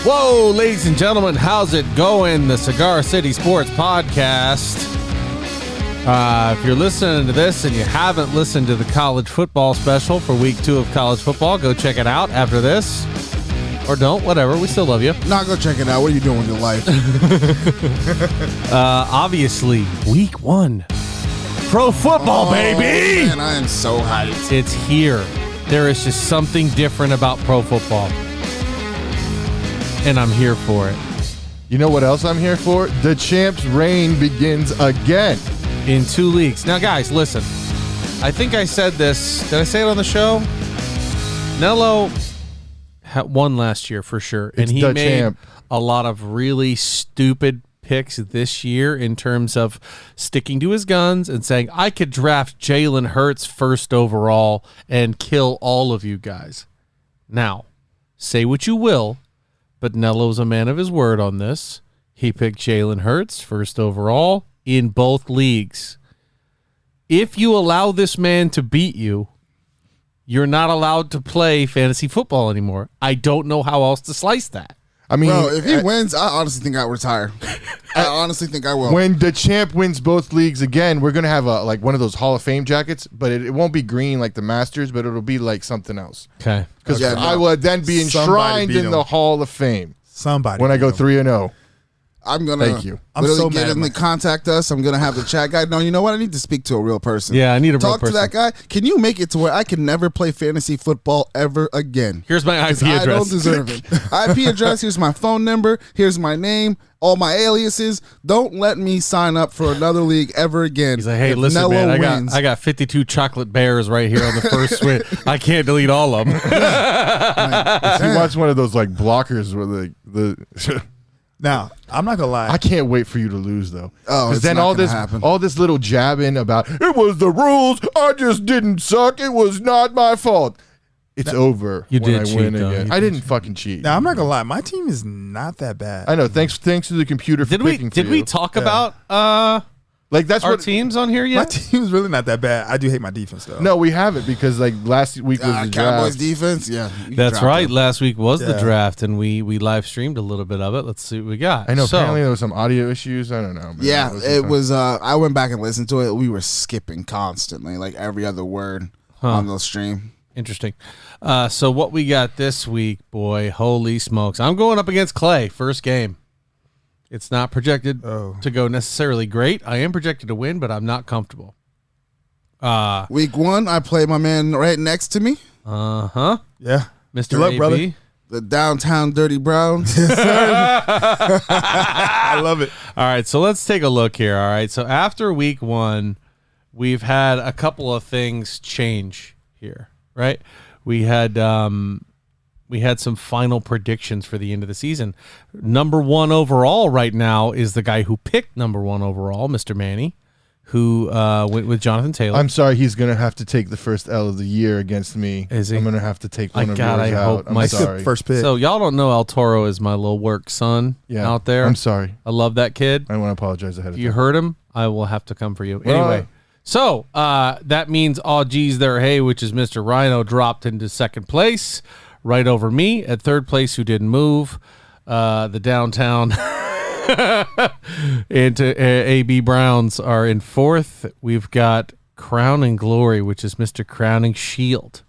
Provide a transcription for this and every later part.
Whoa, ladies and gentlemen, how's it going? The Cigar City Sports Podcast. If you're listening to this and you haven't listened to the college football special for week 2 of college football, go check it out after this. Or don't, whatever. We still love you. Nah, go check it out. What are you doing with your life? Obviously, week 1. Pro football, baby! Man, I am so hyped. It's here. There is just something different about pro football. And I'm here for it. You know what else I'm here for? The champ's reign begins again. In 2 leagues. Now, guys, listen. I think I said this. Did I say it on the show? Nello won last year for sure. And he made a lot of really stupid picks this year in terms of sticking to his guns and saying, I could draft Jalen Hurts first overall and kill all of you guys. Now, say what you will, but Nello's a man of his word on this. He picked Jalen Hurts first overall in both leagues. If you allow this man to beat you, you're not allowed to play fantasy football anymore. I don't know how else to slice that. I mean, bro, if he wins, I honestly think I'll retire. I honestly think I will. When the champ wins both leagues again, we're going to have one of those Hall of Fame jackets, but it won't be green like the Masters, but it'll be like something else. Okay. Because I will then be enshrined in the Hall of Fame. Somebody. When I go 3-0. I'm going to Thank you. I'm so get him to contact us. I'm going to have the chat guy. No, you know what? I need to speak to a real person. Yeah, I need a real Talk person. to that guy. Can you make it to where I can never play fantasy football ever again? Here's my IP address. I don't deserve it. IP address, here's my phone number, here's my name, all my aliases. Don't let me sign up for another league ever again. He's like, hey, listen, Nello man, I got 52 chocolate bears right here on the first swing. I can't delete all of them. He wants one of those like blockers where the Now, I'm not gonna lie. I can't wait for you to lose though. Oh, it's then not all gonna this happen. all this little jabbing about it was the rules. I just didn't suck. It was not my fault. It's over You when did I cheat, win though. again. You I did didn't fucking cheat. Now, I'm not gonna lie. My team is not that bad. I know. Thanks to the computer for picking for Did we you. talk about Like that's our what teams on here My yet? team's really not that bad. I do hate my defense though. No, we haven't because like last week was the Cowboys draft. defense? Yeah. you can That's drop right. them. Last week was the Yeah. draft, and we live streamed a little bit of it. Let's see what we got. I know. So, Apparently there was some audio issues. I don't know. Man. Yeah, wasn't it fun. was. I went back and listened to it. We were skipping constantly, like every other word on the stream. interesting. So what we got this week, boy, holy smokes. I'm going up against Clay, first game. It's not projected to go necessarily great. I am projected to win, but I'm not comfortable. Week 1, I played my man right next to me, Uh-huh. Yeah. Mr. Good luck, AB. brother. the downtown Dirty Browns. I love it. All right, so let's take a look here. All right, so after week 1, we've had a couple of things change here, right? We had some final predictions for the end of the season. Number 1 overall right now is the guy who picked number 1 overall, Mr. Manny, who went with Jonathan Taylor. I'm sorry. He's gonna have to take the first L of the year against me. Is he? I'm gonna have to take one of God, yours I out. hope I'm my sorry. First pick. So y'all don't know El Toro is my little work son out there. I'm sorry. I love that kid. I want to apologize ahead If of you time. heard him, I will have to come for you. Well, Anyway, so that means all G's there, hey, which is Mr. Rhino dropped into second place, right over me at third place, who didn't move. The downtown and AB Browns are in fourth. We've got Crown and Glory, which is Mr. Crowning Shield.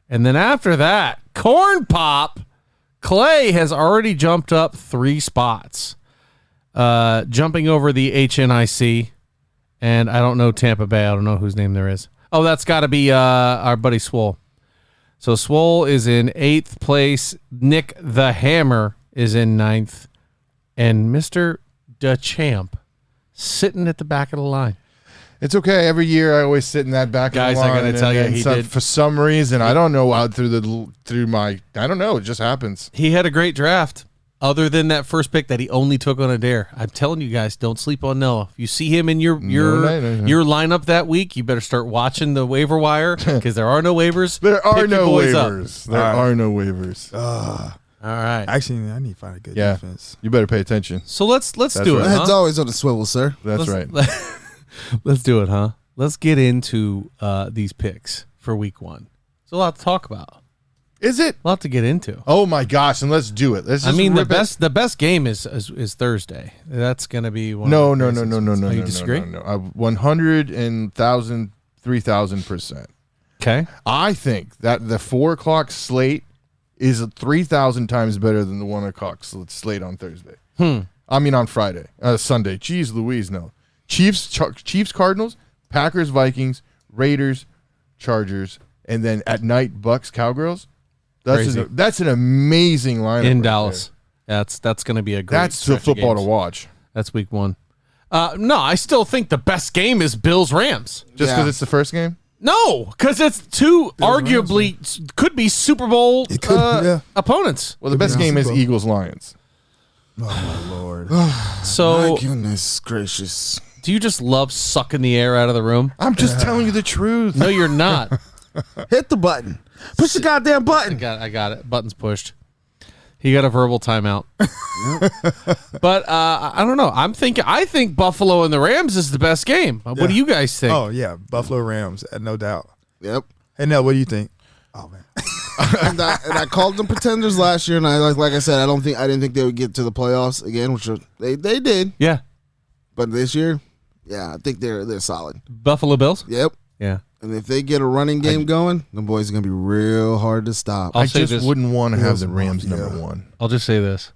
And then after that, Corn Pop, Clay has already jumped up 3 spots. Jumping over the HNIC, and I don't know Tampa Bay. I don't know whose name there is. Oh, that's got to be our buddy Swole. So Swole is in 8th place. Nick the Hammer is in 9th. And Mr. DeChamp sitting at the back of the line. It's okay. Every year I always sit in that back Guys, of the I line. gotta tell you, and he some- did. for some reason. I don't know how through my. I don't know. It just happens. He had a great draft. Other than that first pick that he only took on a dare. I'm telling you guys, don't sleep on Noah. If you see him in your lineup that week, you better start watching the waiver wire because there are no waivers. There are Pick your no boys up. waivers. There are no waivers. All right. Actually, I need to find a good Yeah. defense. You better pay attention. So let's do right. it. Head's Huh? always on the swivel, sir. That's Let's- right. Let's do it, huh? Let's get into these picks for week 1. There's a lot to talk about. Is it? A lot to get into. Oh my gosh! And let's do it. Let's I just mean, rip the best game is Thursday. That's going to be one. No. of the craziest ones. Oh, you No, disagree? No. 100,000, 3,000%. Okay. I think that the 4 o'clock slate is 3,000 times better than the 1 o'clock slate on Thursday. I mean on Friday, Sunday. Jeez Louise, no. Chiefs, Cardinals, Packers, Vikings, Raiders, Chargers, and then at night Bucks, Cowgirls. That's an amazing lineup In right Dallas. there. That's going to be a great That's the stretch of football to games. watch. That's week 1. No, I still think the best game is Bills-Rams. Just because Yeah. it's the first game? No, because it's two arguably could be Super Bowl It could, yeah. opponents. Well, the best game is Eagles-Lions. Oh my Lord. So, My goodness gracious. do you just love sucking the air out of the room? I'm just telling you the truth. No, you're not. Hit the button. Push the goddamn button. I got it. Button's pushed. He got a verbal timeout. But I don't know. I think Buffalo and the Rams is the best game. What do you guys think? Oh yeah, Buffalo Rams, no doubt. Yep. Hey Nell, what do you think? Oh man. and I called them pretenders last year, and like I said, I didn't think they would get to the playoffs again, which they did. Yeah. But this year, yeah, I think they're solid. Buffalo Bills? Yep. Yeah. And if they get a running game going, the boys are gonna be real hard to stop. I'll I say just this. wouldn't want to have the Bills Rams Mafia. number 1. I'll just say this.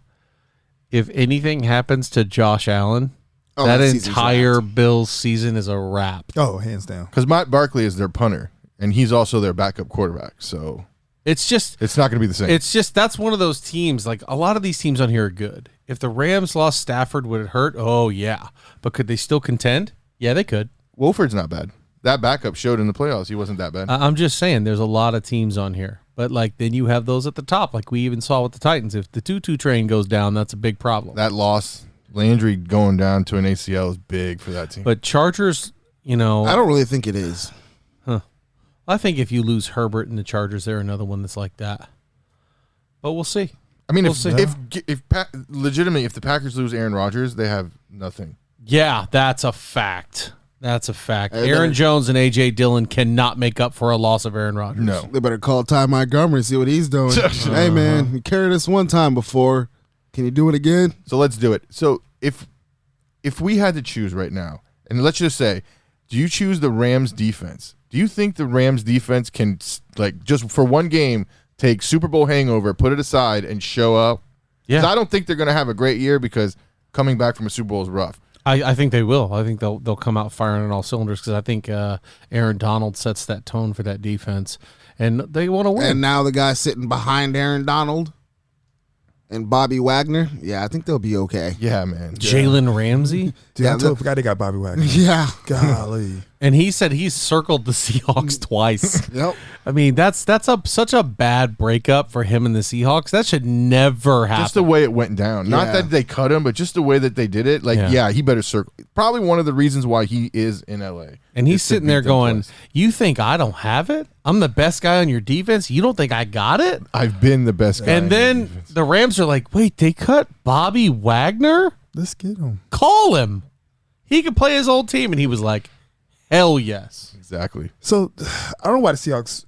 If anything happens to Josh Allen, Oh, that that season's entire wrapped. Bills season is a wrap. Oh, hands down. Because Matt Barkley is their punter, and he's also their backup quarterback. So It's just it's not going to be the same. that's one of those teams. Like a lot of these teams on here are good. If the Rams lost Stafford, would it hurt? Oh yeah. But could they still contend? Yeah, they could. Wolford's not bad. That backup showed in the playoffs. He wasn't that bad. I'm just saying there's a lot of teams on here. But like then you have those at the top, like we even saw with the Titans. If the 2-2 train goes down, that's a big problem. That loss, Landry going down to an ACL is big for that team. But Chargers, I don't really think it is. I think if you lose Herbert and the Chargers, they're another one that's like that. But we'll see. I mean, we'll see. legitimately, if the Packers lose Aaron Rodgers, they have nothing. Yeah, that's a fact. That's a fact. Hey, Aaron better- Jones and A.J. Dillon cannot make up for a loss of Aaron Rodgers. No. They better call Ty Montgomery and see what he's doing. Hey man, you carried us one time before. Can you do it again? So let's do it. So if we had to choose right now, and let's just say, do you choose the Rams defense? Do you think the Rams defense can, like, just for one game, take Super Bowl hangover, put it aside, and show up? 'Cause I don't think they're going to have a great year because coming back from a Super Bowl is rough. I think they will. I think they'll come out firing on all cylinders because I think Aaron Donald sets that tone for that defense, and they want to win. And now the guy sitting behind Aaron Donald and Bobby Wagner. Yeah, I think they'll be okay. Yeah, man. Jalen Ramsey, Dude, Yeah, I totally forgot they got Bobby Wagner. Yeah. Golly. and he said he's circled the Seahawks twice. Yep. I mean, that's such a bad breakup for him and the Seahawks. That should never happen. Just the way it went down. Not Yeah. that they cut him, but just the way that they did it. Like, Yeah. he better circle. Probably one of the reasons why he is in LA. And he's is to sitting there beat them going, twice. "You think I don't have it? I'm the best guy on your defense. You don't think I got it?" I've been the best guy. And in the then defense. the Rams are like, "Wait, they cut Bobby Wagner? Let's get him. Call him. He could play his old team." And he was like, "Hell yes." Exactly. So I don't know why the Seahawks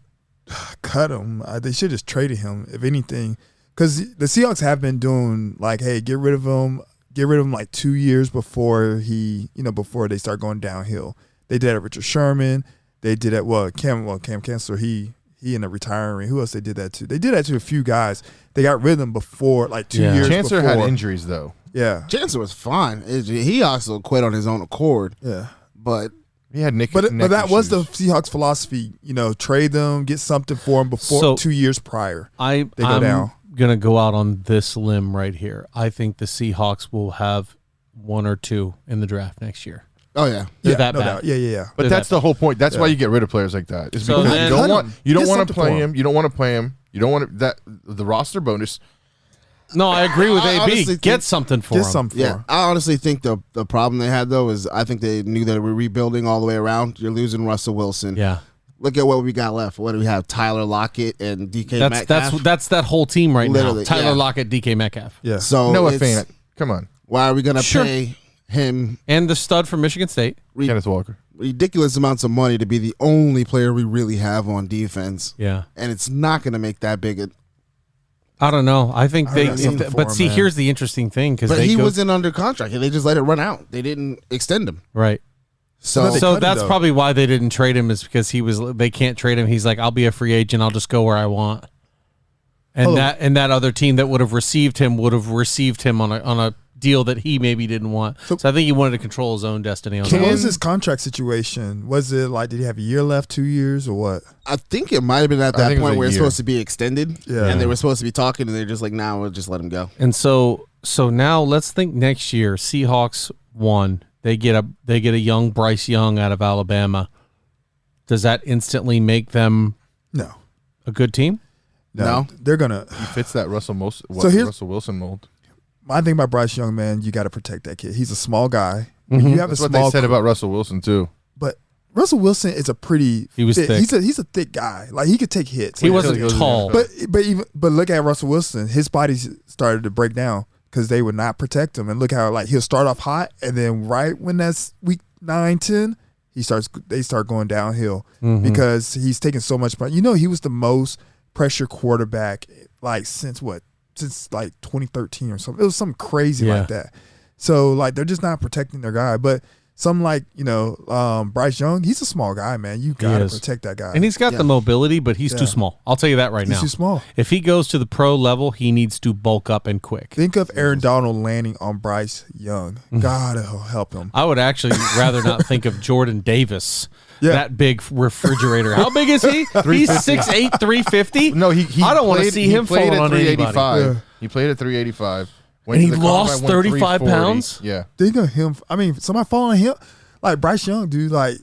cut him. They should have just traded him, if anything, because the Seahawks have been doing like, hey, get rid of him like 2 years before before they start going downhill. They did that at Richard Sherman. They did that. Cam Chancellor. He ended up retiring. Who else they did that to? They did that to a few guys. They got rid of them before, like 2 Yeah. years Chancellor before. had injuries, though. Yeah, Chancellor was fine. He also quit on his own accord. yeah. But He had neck But that was the issues. Seahawks philosophy. Trade them, get something for them before So- 2 years prior. I'm down. gonna go out on this limb right here. I think the Seahawks will have one or two in the draft next year. oh yeah. They're Yeah, that no bad. doubt. Yeah. But They're that's that the whole point. That's why Yeah. you get rid of players like that. It's So because then- you don't Cut want him. you don't Get want something to play for him. You don't want to play him. You don't want to the roster bonus. No, I agree with I AB. honestly Get think- something for Get him. something for Yeah, him. I honestly think the problem they had though is I think they knew that we're rebuilding all the way around. You're losing Russell Wilson. Yeah, Look at what we got left. What do we have? Tyler Lockett and DK Metcalf. that's that whole team right Literally, now. Tyler yeah. Lockett, DK Metcalf, Yeah. So Noah it's- Fant. Come on. Why are we gonna Sure. pay him? and the stud from Michigan State. Kenneth Walker. ridiculous amounts of money to be the only player we really have on defense. Yeah. And it's not going to make that big a. I don't know. I think they. But Here's the interesting thing because he wasn't under contract. They just let it run out. They didn't extend him. Right. So That's probably why they didn't trade him is because they can't trade him. He's like, I'll be a free agent. I'll just go where I want. And that other team that would have received him on a deal that he maybe didn't want. So I think he wanted to control his own destiny on that. What was his contract situation? Was it like, did he have a year left, 2 years, or what? I think it might have been at that point where it's supposed to be extended. Yeah. And they were supposed to be talking, and they're just like, nah, we'll just let him go. And so now let's think next year. Seahawks won. They get a young Bryce Young out of Alabama. Does that instantly make them No. a good team? No. They're gonna. He fits that Russell Wilson mold. My thing about Bryce Young, man, you got to protect that kid. He's a small guy. Mm-hmm. You have That's a what small. they said about Russell Wilson too. But Russell Wilson is a pretty. He was thick. thick. He's a thick guy. Like he could take hits. He Like, wasn't tall. But look at Russell Wilson. His body started to break down because they would not protect him. And look how like he'll start off hot, and then right when that's week 9, 10, they start going downhill because he's taking so much. You know, he was the most pressure quarterback like since like 2013 or something. It was something crazy like that. So like they're just not protecting their guy. But some like, Bryce Young, he's a small guy, man. You got to protect that guy. And he's got the mobility, but he's too small. I'll tell you that right now. He's too small. If he goes to the pro level, he needs to bulk up and quick. Think of Aaron Donald landing on Bryce Young. God help him. I would actually rather not think of Jordan Davis. Yeah. That big refrigerator. How big is he? He's 6'8", 350. No, he. I don't want to see him played falling at on 385. anybody. Yeah. He played at 385. And he lost 35 pounds? Yeah. Think of him. I mean, somebody falling on him like Bryce Young, dude. Like,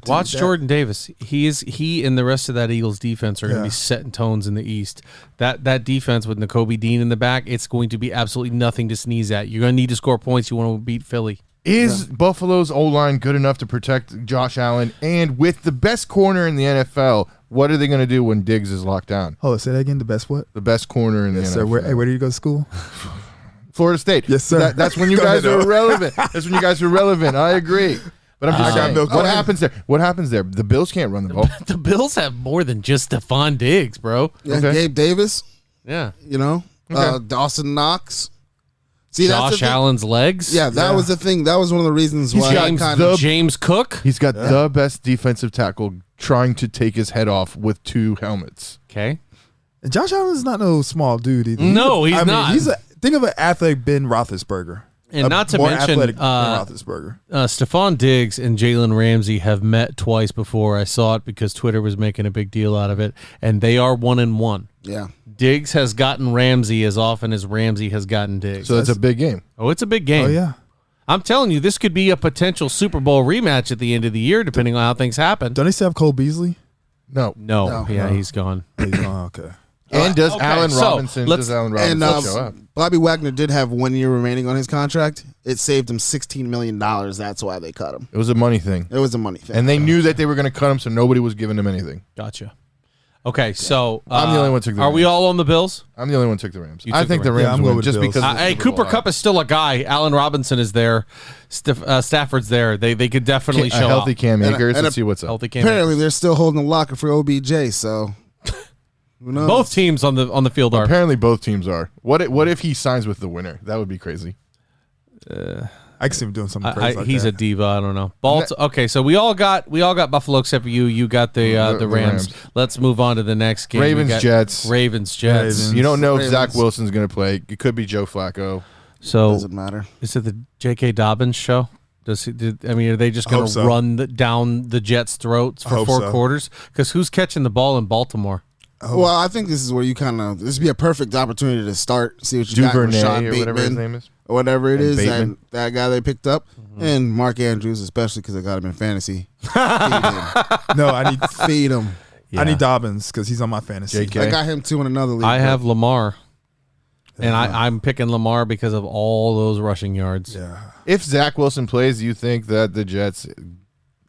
Watch Jordan Davis. He and the rest of that Eagles defense are going to be setting tones in the East. That defense with Nakobe Dean in the back, it's going to be absolutely nothing to sneeze at. You're going to need to score points. You want to beat Philly. Is Buffalo's O-line good enough to protect Josh Allen? And with the best corner in the NFL, what are they going to do when Diggs is locked down? hold on, say that again. The best what? The best corner in the NFL. Sir, where did you go to school? Florida State. Yes, sir. That's when you Go guys ahead, are though. relevant. That's when you guys are relevant. I agree. But I'm just saying, what happens there? What happens there? The Bills can't run the ball. The Bills have more than just Stephon Diggs, bro. Yeah, Okay. Gabe Davis, Yeah. Dawson Knox. See, that's the Josh thing. Allen's legs. Yeah, that was the thing. That was one of the reasons why James Cook. He's got the best defensive tackle trying to take his head off with 2 helmets. Okay. And Josh Allen's not no small dude either. No, he's not. Think of an athletic Ben Roethlisberger. And not to more mention, athletic Ben Roethlisberger. Stephon Diggs and Jalen Ramsey have met twice before. I saw it because Twitter was making a big deal out of it, and they are 1-1. Yeah. Diggs has gotten Ramsey as often as Ramsey has gotten Diggs. So it's a big game. Oh, it's a big game. Oh yeah. I'm telling you, this could be a potential Super Bowl rematch at the end of the year, depending on how things happen. Don't they still have Cole Beasley? No. He's gone. Okay. And does Okay, Allen so Robinson let's- show up? Bobby Wagner did have 1 year remaining on his contract. It saved him $16 million. That's why they cut him. It was a money thing. It was a money thing. And they knew that they were going to cut him, so nobody was giving him anything. Gotcha. Okay, so I'm the only one who took the Are we Rams. all on the Bills? I'm the only one who took the Rams. You I took think the the Rams. Rams I'm going win with just Bills. because. Hey, Cooper Kupp is still a guy. Allen Robinson is there. Stafford's there. They could definitely a show healthy up. Cam And a- Akers. and Let's a- see what's up. Healthy Cam Apparently, Akers. they're still holding the locker for OBJ, so who knows? Both teams on the field are. Apparently, both teams are. What if he signs with the winner? That would be crazy. I can see him doing something crazy like He's that. a diva. I don't know. Okay, so we all got Buffalo except for you. You got the The Rams. Rams. Let's move on to the next game. We Ravens, got Jets. Ravens Jets. Ravens. You don't know if Zach Ravens. Wilson's going to play. It could be Joe Flacco. So Doesn't matter. is it the J.K. Dobbins show? Are they just going Hope to so. run down the Jets' throats for Hope 4 so. quarters? Because who's catching the ball in Baltimore? Well, I think this is where you this would be a perfect opportunity to start, see what you got with Rashad Duvernay or whatever his Bateman name is. or whatever it And is, Bateman. and that guy they picked up, and Mark Andrews, especially because I got him in fantasy. Feed No, I need him. Feed him. Yeah. I need Dobbins because he's on my fantasy. JK. I got him too in another league. I have Lamar, and I'm picking Lamar because of all those rushing yards. Yeah. If Zach Wilson plays, do you think that the Jets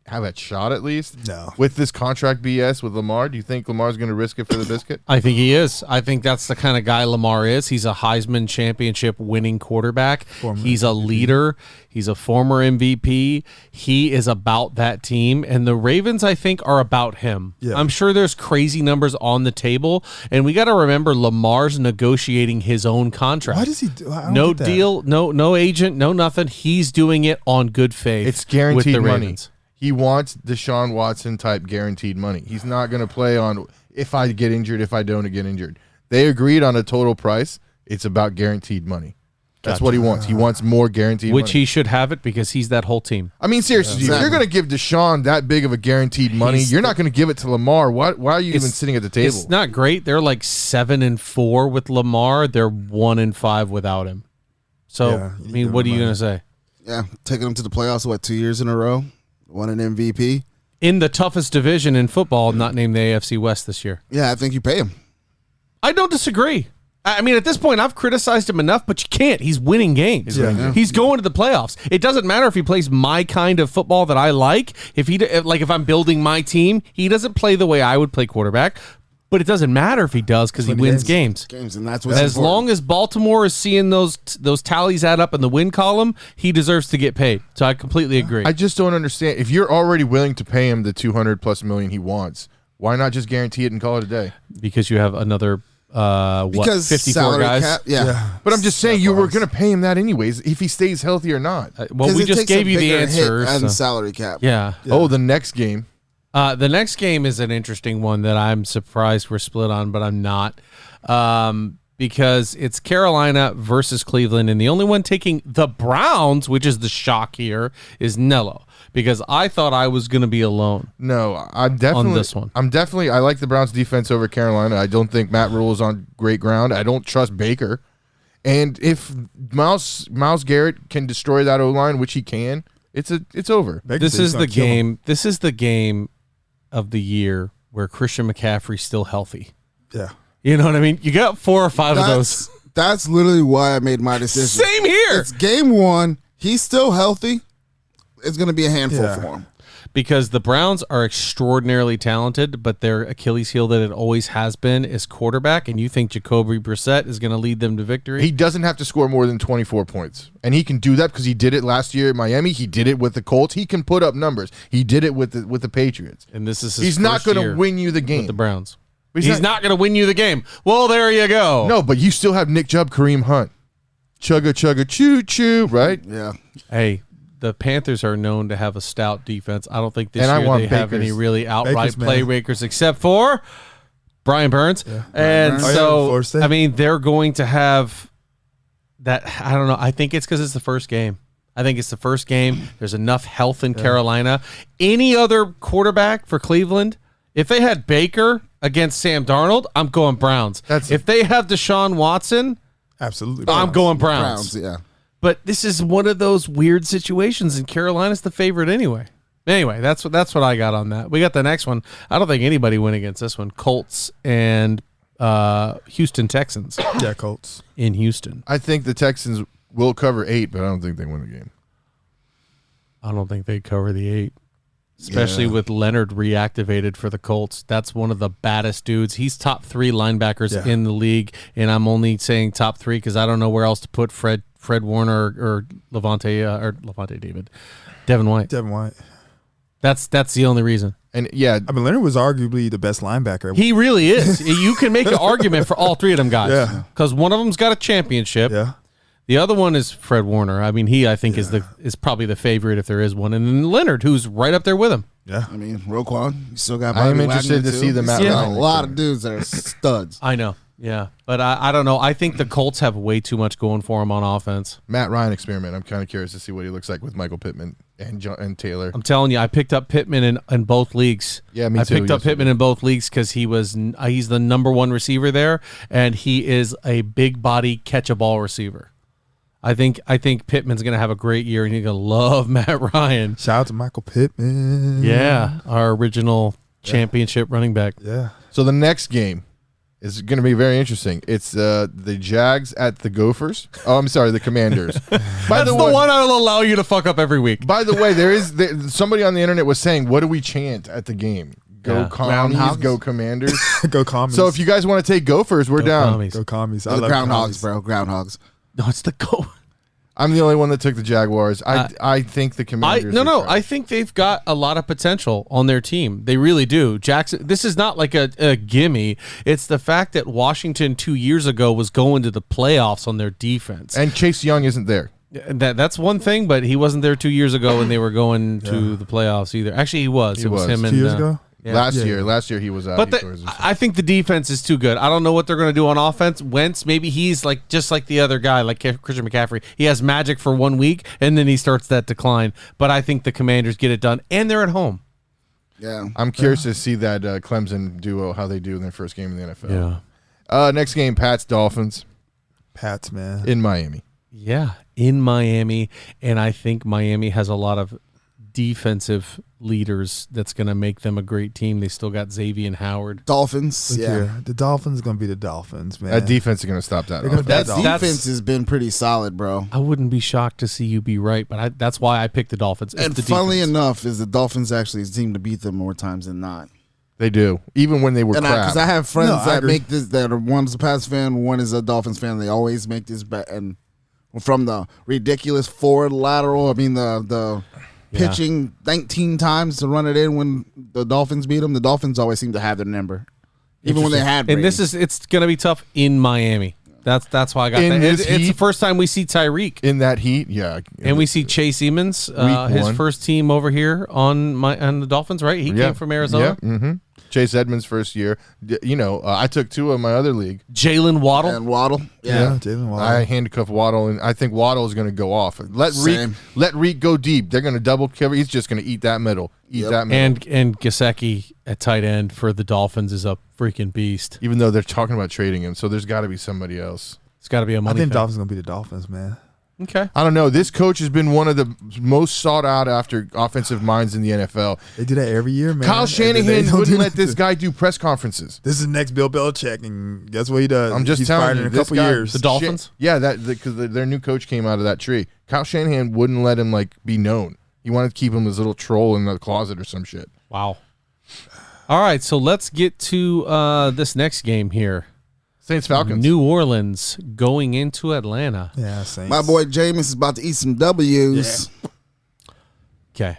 have a shot at least? No. With this contract BS with Lamar, do you think Lamar's going to risk it for the biscuit? I think he is. I think that's the kind of guy Lamar is. He's a Heisman championship winning quarterback. He's a leader. He's a former MVP. He is about that team. And the Ravens, I think, are about him. Yeah. I'm sure there's crazy numbers on the table. And we got to remember Lamar's negotiating his own contract. Why does he do? I don't No get that. deal, no agent, no nothing. He's doing it on good faith. It's guaranteed with the money. Ravens. He wants Deshaun Watson type guaranteed money. He's not going to play on if I get injured, if I don't get injured. They agreed on a total price. It's about guaranteed money. That's what he wants. He wants more guaranteed Which money. he should have it because he's that whole team. I mean, seriously, if you're going to give Deshaun that big of a guaranteed money, you're not going to give it to Lamar. Why are you even sitting at the table? It's not great. They're like 7-4 with Lamar. They're 1-5 without him. So, Yeah, I mean, what are you going to say? Yeah, taking them to the playoffs, 2 years in a row? Won an MVP. In the toughest division in football, not named the AFC West this year. Yeah, I think you pay him. I don't disagree. I mean, at this point, I've criticized him enough, but you can't. He's winning games. He's going to the playoffs. It doesn't matter if he plays my kind of football that I like. If I'm building my team, he doesn't play the way I would play quarterback. But it doesn't matter if he does because he wins games. And that's what's As long as Baltimore is seeing those tallies add up in the win column, he deserves to get paid. So I completely agree. I just don't understand. If you're already willing to pay him the $200+ million he wants, why not just guarantee it and call it a day? Because you have another because 54 salary guys. cap, yeah. But I'm just saying you were going to pay him that anyways if he stays healthy or not. Well, we it just takes a gave you the bigger hit answer. on so- salary cap. Yeah. Oh, the next game. The next game is an interesting one that I'm surprised we're split on, but I'm not. Because it's Carolina versus Cleveland, and the only one taking the Browns, which is the shock here, is Nello. Because I thought I was going to be alone. No, I'm definitely On this one. I like the Browns defense over Carolina. I don't think Matt Rule is on great ground. I don't trust Baker. And if Miles Garrett can destroy that O-line, which he can, it's over. This is the game. This is the game of the year where Christian McCaffrey's still healthy. Yeah. You know what I mean? You got 4 or 5 of those. That's literally why I made my decision. Same here. It's game 1. He's still healthy. It's going to be a handful for him. Because the Browns are extraordinarily talented, but their Achilles heel that it always has been is quarterback, and you think Jacoby Brissett is going to lead them to victory? He doesn't have to score more than 24 points. And he can do that because he did it last year at Miami. He did it with the Colts. He can put up numbers. He did it with the Patriots. And this is his He's not going to win you the game. with the Browns. He's not going to win you the game. Well, there you go. No, but you still have Nick Chubb, Kareem Hunt. Chugga, chugga, choo, choo, right? Yeah. Hey, the Panthers are known to have a stout defense. I don't think this And I year want they have Baker's- any really outright Baker's man. playmakers except for Brian Burns. And Burns. Oh, yeah, Florida State. I mean, they're going to have that. I don't know. I think it's because it's the first game. There's enough health in Carolina. Any other quarterback for Cleveland, if they had Baker against Sam Darnold, I'm going Browns. If they have Deshaun Watson, Absolutely. I'm going Browns. Yeah. But this is one of those weird situations, and Carolina's the favorite anyway. Anyway, that's what I got on that. We got the next one. I don't think anybody win against this one. Colts and Houston Texans Yeah, Colts. in Houston. I think the Texans will cover 8, but I don't think they win the game. I don't think they cover the 8, especially with Leonard reactivated for the Colts. That's one of the baddest dudes. He's top 3 linebackers in the league, and I'm only saying top 3 because I don't know where else to put Fred Warner or Levante David, Devin White. Devin White. That's the only reason. And yeah, I mean, Leonard was arguably the best linebacker. He really is. You can make an argument for all 3 of them guys. Yeah. Because one of them's got a championship. Yeah. The other one is Fred Warner. I mean, I think is probably the favorite if there is one. And then Leonard, who's right up there with him. Yeah. I mean, Roquan, you still got I am Bobby interested Wagner, to too. see the Matt He's got Ryan a lot of experiment. dudes that are studs. I know. Yeah. But I don't know. I think the Colts have way too much going for them on offense. Matt Ryan experiment. I'm kind of curious to see what he looks like with Michael Pittman and Taylor. I'm telling you, I picked up Pittman in both leagues. Yeah, me I too, picked up yesterday. Pittman in both leagues because he's the number 1 receiver there, and he is a big body catch a ball receiver. I think Pittman's going to have a great year, and you're going to love Matt Ryan. Shout out to Michael Pittman. Yeah, our original championship running back. Yeah. So the next game, is going to be very interesting. It's the Jags at the Gophers. Oh, I'm sorry, the Commanders. That's the one I'll allow you to fuck up every week. By the way, somebody on the internet was saying, what do we chant at the game? Go Commies, go Commanders. Go Commies. So if you guys want to take Gophers, we're down. Commies. Go Commies. The Groundhogs, bro. Groundhogs. No, it's the go. I'm the only one that took the Jaguars. I think the Commanders. I think they've got a lot of potential on their team. They really do. Jackson. This is not like a gimme. It's the fact that Washington 2 years ago was going to the playoffs on their defense, and Chase Young isn't there. That's one thing, but he wasn't there 2 years ago when they were going to the playoffs either. Actually, he was. It was him 2 years ago. Yeah. Last year he was out. But I think the defense is too good. I don't know what they're going to do on offense. Wentz, maybe he's like just like the other guy, like Christian McCaffrey. He has magic for 1 week, and then he starts that decline. But I think the Commanders get it done, and they're at home. Yeah, I'm curious to see that Clemson duo, how they do in their first game in the NFL. Yeah. Next game, Pats Dolphins. Pats, man. In Miami. Yeah, in Miami, and I think Miami has a lot of defensive leaders that's going to make them a great team. They still got Xavier and Howard. Dolphins. Look yeah, here. The Dolphins are going to be the Dolphins, man. That defense is going to stop that. that defense has been pretty solid, bro. I wouldn't be shocked to see you be right, but that's why I picked the Dolphins. And funnily enough, is the Dolphins actually seem to beat them more times than not. They do, even when they were crap. Because I have friends that make this. That are one's a Pats fan, one is a Dolphins fan. They always make this bet, and from the ridiculous forward lateral. I mean the pitching 19 times to run it in when the Dolphins beat them. The Dolphins always seem to have their number, even when they had Brady. And it's going to be tough in Miami. That's why I got that. It's the first time we see Tyreek in that heat, yeah. And we see Chase Edmonds, his first team over here on the Dolphins, right? He came from Arizona. Yeah. Mm-hmm. Chase Edmonds' first year. I took two in my other league. Jalen Waddle. And Waddle. Yeah, Jalen Waddle. I handcuff Waddle, and I think Waddle is going to go off. Let Reek go deep. They're going to double cover. He's just going to eat that middle. And Gesicki at tight end for the Dolphins is a freaking beast. Even though they're talking about trading him, so there's got to be somebody else. It's got to be a money. I think Dolphins going to be the Dolphins, man. Okay. I don't know. This coach has been one of the most sought out after offensive minds in the NFL. They do that every year, man. Kyle Shanahan wouldn't let this guy do press conferences. This is the next Bill Belichick, and guess what he does? I'm just telling you, in a couple years. The Dolphins? Because their new coach came out of that tree. Kyle Shanahan wouldn't let him be known. He wanted to keep him as a little troll in the closet or some shit. Wow. All right, so let's get to this next game here. Saints Falcons. New Orleans going into Atlanta. Yeah, Saints. My boy Jameis is about to eat some W's. Yeah. Okay.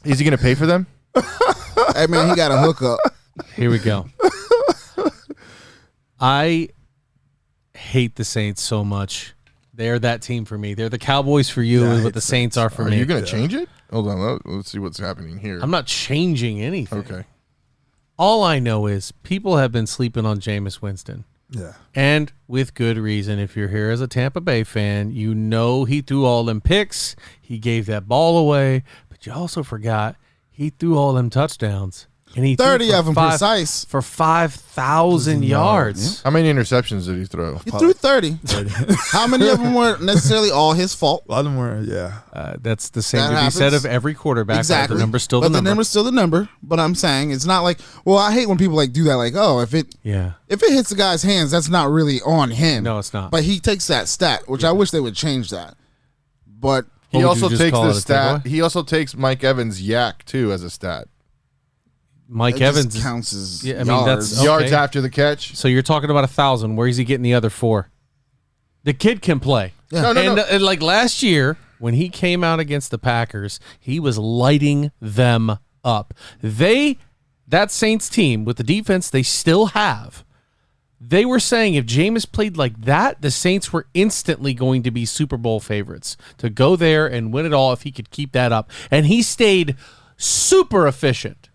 Is he going to pay for them? Hey, man, he got a hookup. Here we go. I hate the Saints so much. They're that team for me. They're the Cowboys for you, is what the Saints are for me. Are you going to change it? Hold on. Let's see what's happening here. I'm not changing anything. Okay. All I know is people have been sleeping on Jameis Winston. Yeah. And with good reason. If you're here as a Tampa Bay fan, you know he threw all them picks. He gave that ball away. But you also forgot he threw all them touchdowns. And he 30 of them precise. For 5,000 yards. How many interceptions did he throw? He threw 30. How many of them weren't necessarily all his fault? A lot of them were, yeah. That's the same to be said of every quarterback. Exactly. The number's still but the number. the number's still the number. But I'm saying it's not like, well, I hate when people do that. If it hits the guy's hands, that's not really on him. No, it's not. But he takes that stat, which I wish they would change that. But he also takes the stat. He also takes Mike Evans' yak too as a stat. Mike Evans counts as yards. That's okay. Yards after the catch. So you're talking about 1,000. Where is he getting the other 4? The kid can play. Yeah. No. And like last year when he came out against the Packers, he was lighting them up. That Saints team with the defense they still have, they were saying if Jameis played like that, the Saints were instantly going to be Super Bowl favorites to go there and win it all if he could keep that up. And he stayed super efficient.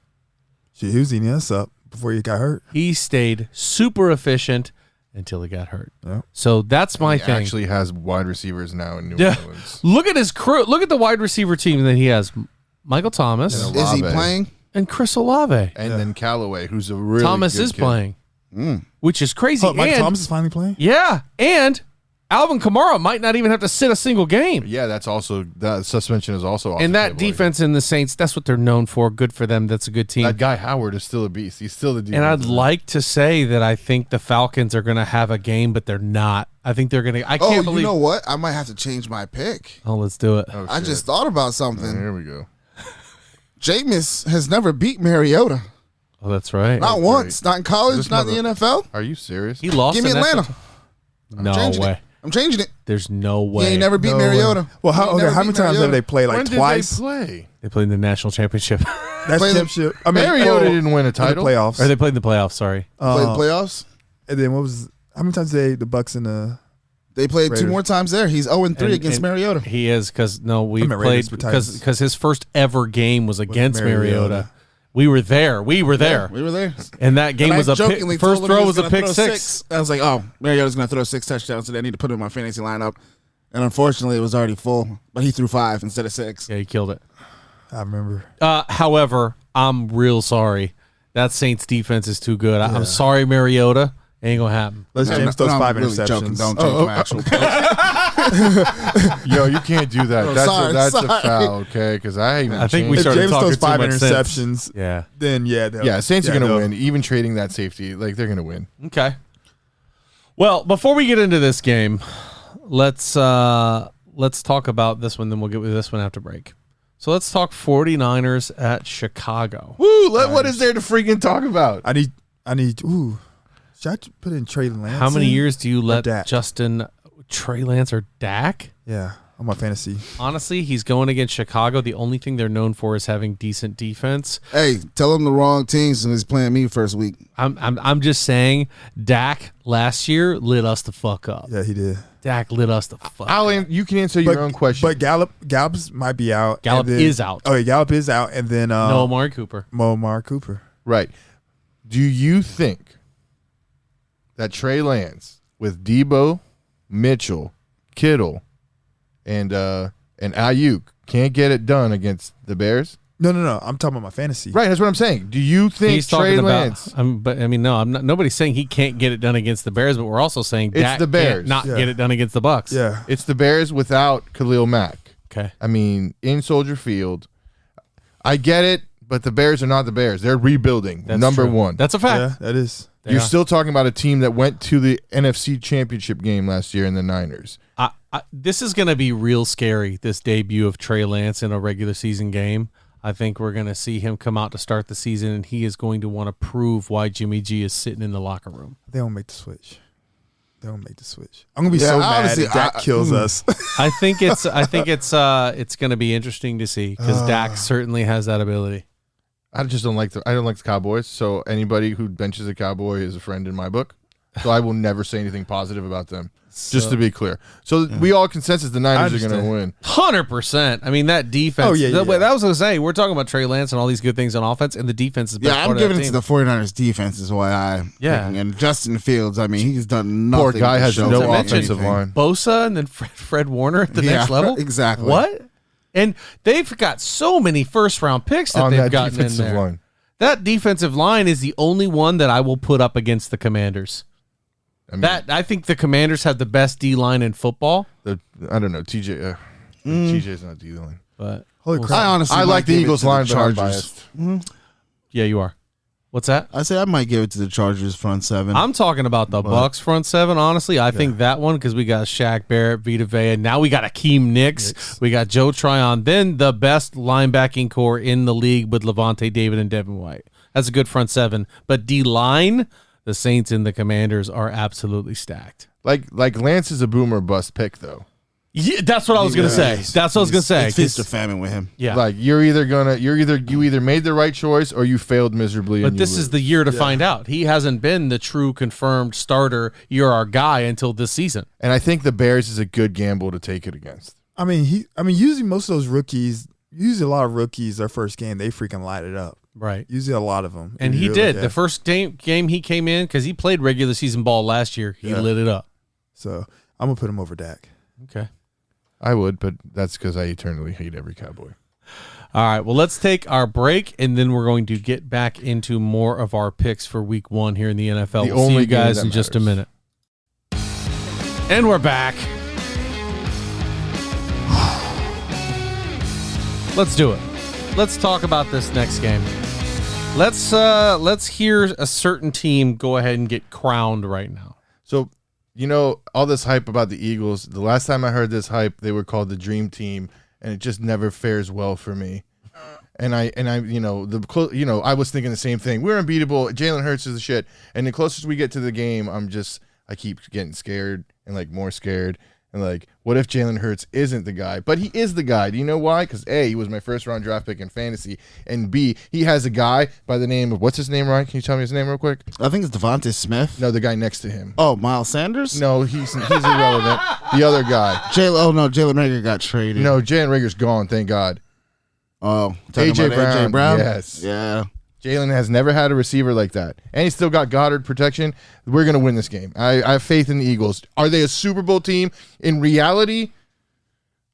He was eating us up before he got hurt. He stayed super efficient until he got hurt. Yeah. So that's my thing. He actually has wide receivers now in New Orleans. Look at his crew. Look at the wide receiver team that he has. Michael Thomas. Is he playing? And Chris Olave. And then Callaway, who's a really Thomas good is kid. playing, which is crazy. Mike Thomas is finally playing? Yeah, and Alvin Kamara might not even have to sit a single game. Yeah, that's also that suspension is also off. And that defense in the Saints, that's what they're known for. Good for them. That's a good team. That guy Howard is still a beast. He's still the defense. And I'd like to say that I think the Falcons are going to have a game, but they're not. I think they're going to. I can't believe. You know what? I might have to change my pick. Oh, let's do it. I just thought about something. Here we go. Jameis has never beat Mariota. Oh, that's right. Not once. Not in college. Not in the NFL. Are you serious? He lost. Give me Atlanta. No way. I'm changing it. There's no way. He ain't never beat Mariota. Well, how many times have they played? Like when twice. did they play? They played in the national championship. That's championship. I mean, Mariota didn't win a title. The playoffs. Or they played in the playoffs. Sorry. Played the playoffs. And then how many times the Bucks and the They played Raiders. 2 more times there. He's 0-3 against Mariota. He is because we I meant played Raiders were Titans. because his first ever game was against Mariota. Mariota. We were there. We were there. We were there. And that game And was I a pick. jokingly First told him he throw was a gonna pick throw six. I was like, oh, Mariota's going to throw 6 touchdowns, so I need to put him in my fantasy lineup. And unfortunately, it was already full. But he threw 5 instead of 6. Yeah, he killed it. I remember. However, I'm real sorry. That Saints defense is too good. I'm sorry, Mariota. Ain't gonna happen. Let's James throws 5 really interceptions. joking. Don't change my actual pick. Yo, you can't do that. That's a foul, okay? Because I think we If started James talking throws too 5 much sense. interceptions, Yeah. then Saints are gonna they'll- win. Even trading that safety, like they're gonna win. Okay. Well, before we get into this game, let's talk about this one. Then we'll get with this one after break. So let's talk 49ers at Chicago. Woo! What is there to freaking talk about? I need. Ooh, should I put in Trey Lance? How many in? years do you let Dak? Justin, Trey Lance, or Dak? Yeah, on my fantasy. Honestly, he's going against Chicago. The only thing they're known for is having decent defense. Hey, tell him the wrong teams and he's playing me first week. I'm just saying, Dak last year lit us the fuck up. Yeah, he did. Dak lit us the fuck up. Alan, you can answer your own question. But Gallup's might be out. Gallup and then- is out. Oh, yeah, Gallup is out, and then No Amari Cooper. Amari Cooper. Right. Do you think that Trey Lance with Debo, Mitchell, Kittle, and Ayuk can't get it done against the Bears? No. I'm talking about my fantasy. Right, that's what I'm saying. Do you think He's Trey talking Lance? but I mean, no, I'm not. Nobody's saying he can't get it done against the Bears, but we're also saying It's Dak the Bears. can't not Yeah. get it done against the Bucks. Yeah. It's the Bears without Khalil Mack. Okay. I mean, in Soldier Field. I get it, but the Bears are not the Bears. They're rebuilding. That's number true. one. That's a fact. Yeah, that is. You're still talking about a team that went to the NFC Championship game last year in the Niners. This is going to be real scary, this debut of Trey Lance in a regular season game. I think we're going to see him come out to start the season, and he is going to want to prove why Jimmy G is sitting in the locker room. They don't make the switch. I'm gonna be so mad if Dak kills us. I think it's going to be interesting to see because Dak certainly has that ability. I just don't like the Cowboys. So anybody who benches a Cowboy is a friend in my book. So I will never say anything positive about them. Just to be clear. So we all consensus the Niners are going to win. 100%. I mean, that defense. Oh, yeah. That was what I was going to say. We're talking about Trey Lance and all these good things on offense, and the defense is the best Yeah, I'm part giving of it that to team. the 49ers defense is why I'm picking. And Justin Fields, I mean, he's done nothing. Poor guy to has show no me offensive anything. line. Bosa and then Fred Warner at the Yeah, next level? exactly. What? And they've got so many first-round picks that On they've that gotten in defensive there. line. That defensive line is the only one that I will put up against the Commanders. I mean, I think the Commanders have the best D-line in football. I don't know. TJ's not D-line. But Holy we'll crap. I honestly I might like the give it Eagles to line, but I'm Chargers. biased. yeah, you are. What's that? I say I might give it to the Chargers front seven. I'm talking about the Bucks front seven. Honestly, I think that one because we got Shaq Barrett, Vita Vea. Now we got Akeem Nicks. We got Joe Tryon. Then the best linebacking core in the league with Levante David and Devin White. That's a good front seven. But D-line, the Saints and the Commanders are absolutely stacked. Like Lance is a boomer bust pick though. Yeah, that's what I was gonna say. That's what I was gonna say. It's feast or famine with him. Yeah, Like you either made the right choice or you failed miserably. but and this you is lose. the year to find out. He hasn't been the true confirmed starter. You're our guy until this season. And I think the Bears is a good gamble to take it against. I mean, usually most of those rookies, usually a lot of rookies, their first game, they freaking light it up. Right. Usually a lot of them. And he did. The first game he came in, because he played regular season ball last year, he lit it up. So I'm going to put him over Dak. Okay. I would, but that's because I eternally hate every Cowboy. All right. Well, let's take our break, and then we're going to get back into more of our picks for week 1 here in the NFL. We'll see you guys in just a minute. And we're back. Let's do it. Let's talk about this next game. Let's hear a certain team go ahead and get crowned right now. So, all this hype about the Eagles, the last time I heard this hype, they were called the Dream Team, and it just never fares well for me. And I I was thinking the same thing. We're unbeatable. Jalen Hurts is the shit. And the closest we get to the game, I keep getting scared and like more scared. And like, what if Jalen Hurts isn't the guy? But he is the guy. Do you know why? Because A, he was my first round draft pick in fantasy. And B, he has a guy by the name of, what's his name, Ryan? Can you tell me his name real quick? I think it's Devontae Smith. No, the guy next to him. Oh, Miles Sanders? No, he's irrelevant. The other guy. Jalen Reagor got traded. No, Jalen Reagor's gone, thank God. Oh, AJ Brown. Yes. Yeah. Jalen has never had a receiver like that. And he's still got Goddard protection. We're going to win this game. I have faith in the Eagles. Are they a Super Bowl team? In reality,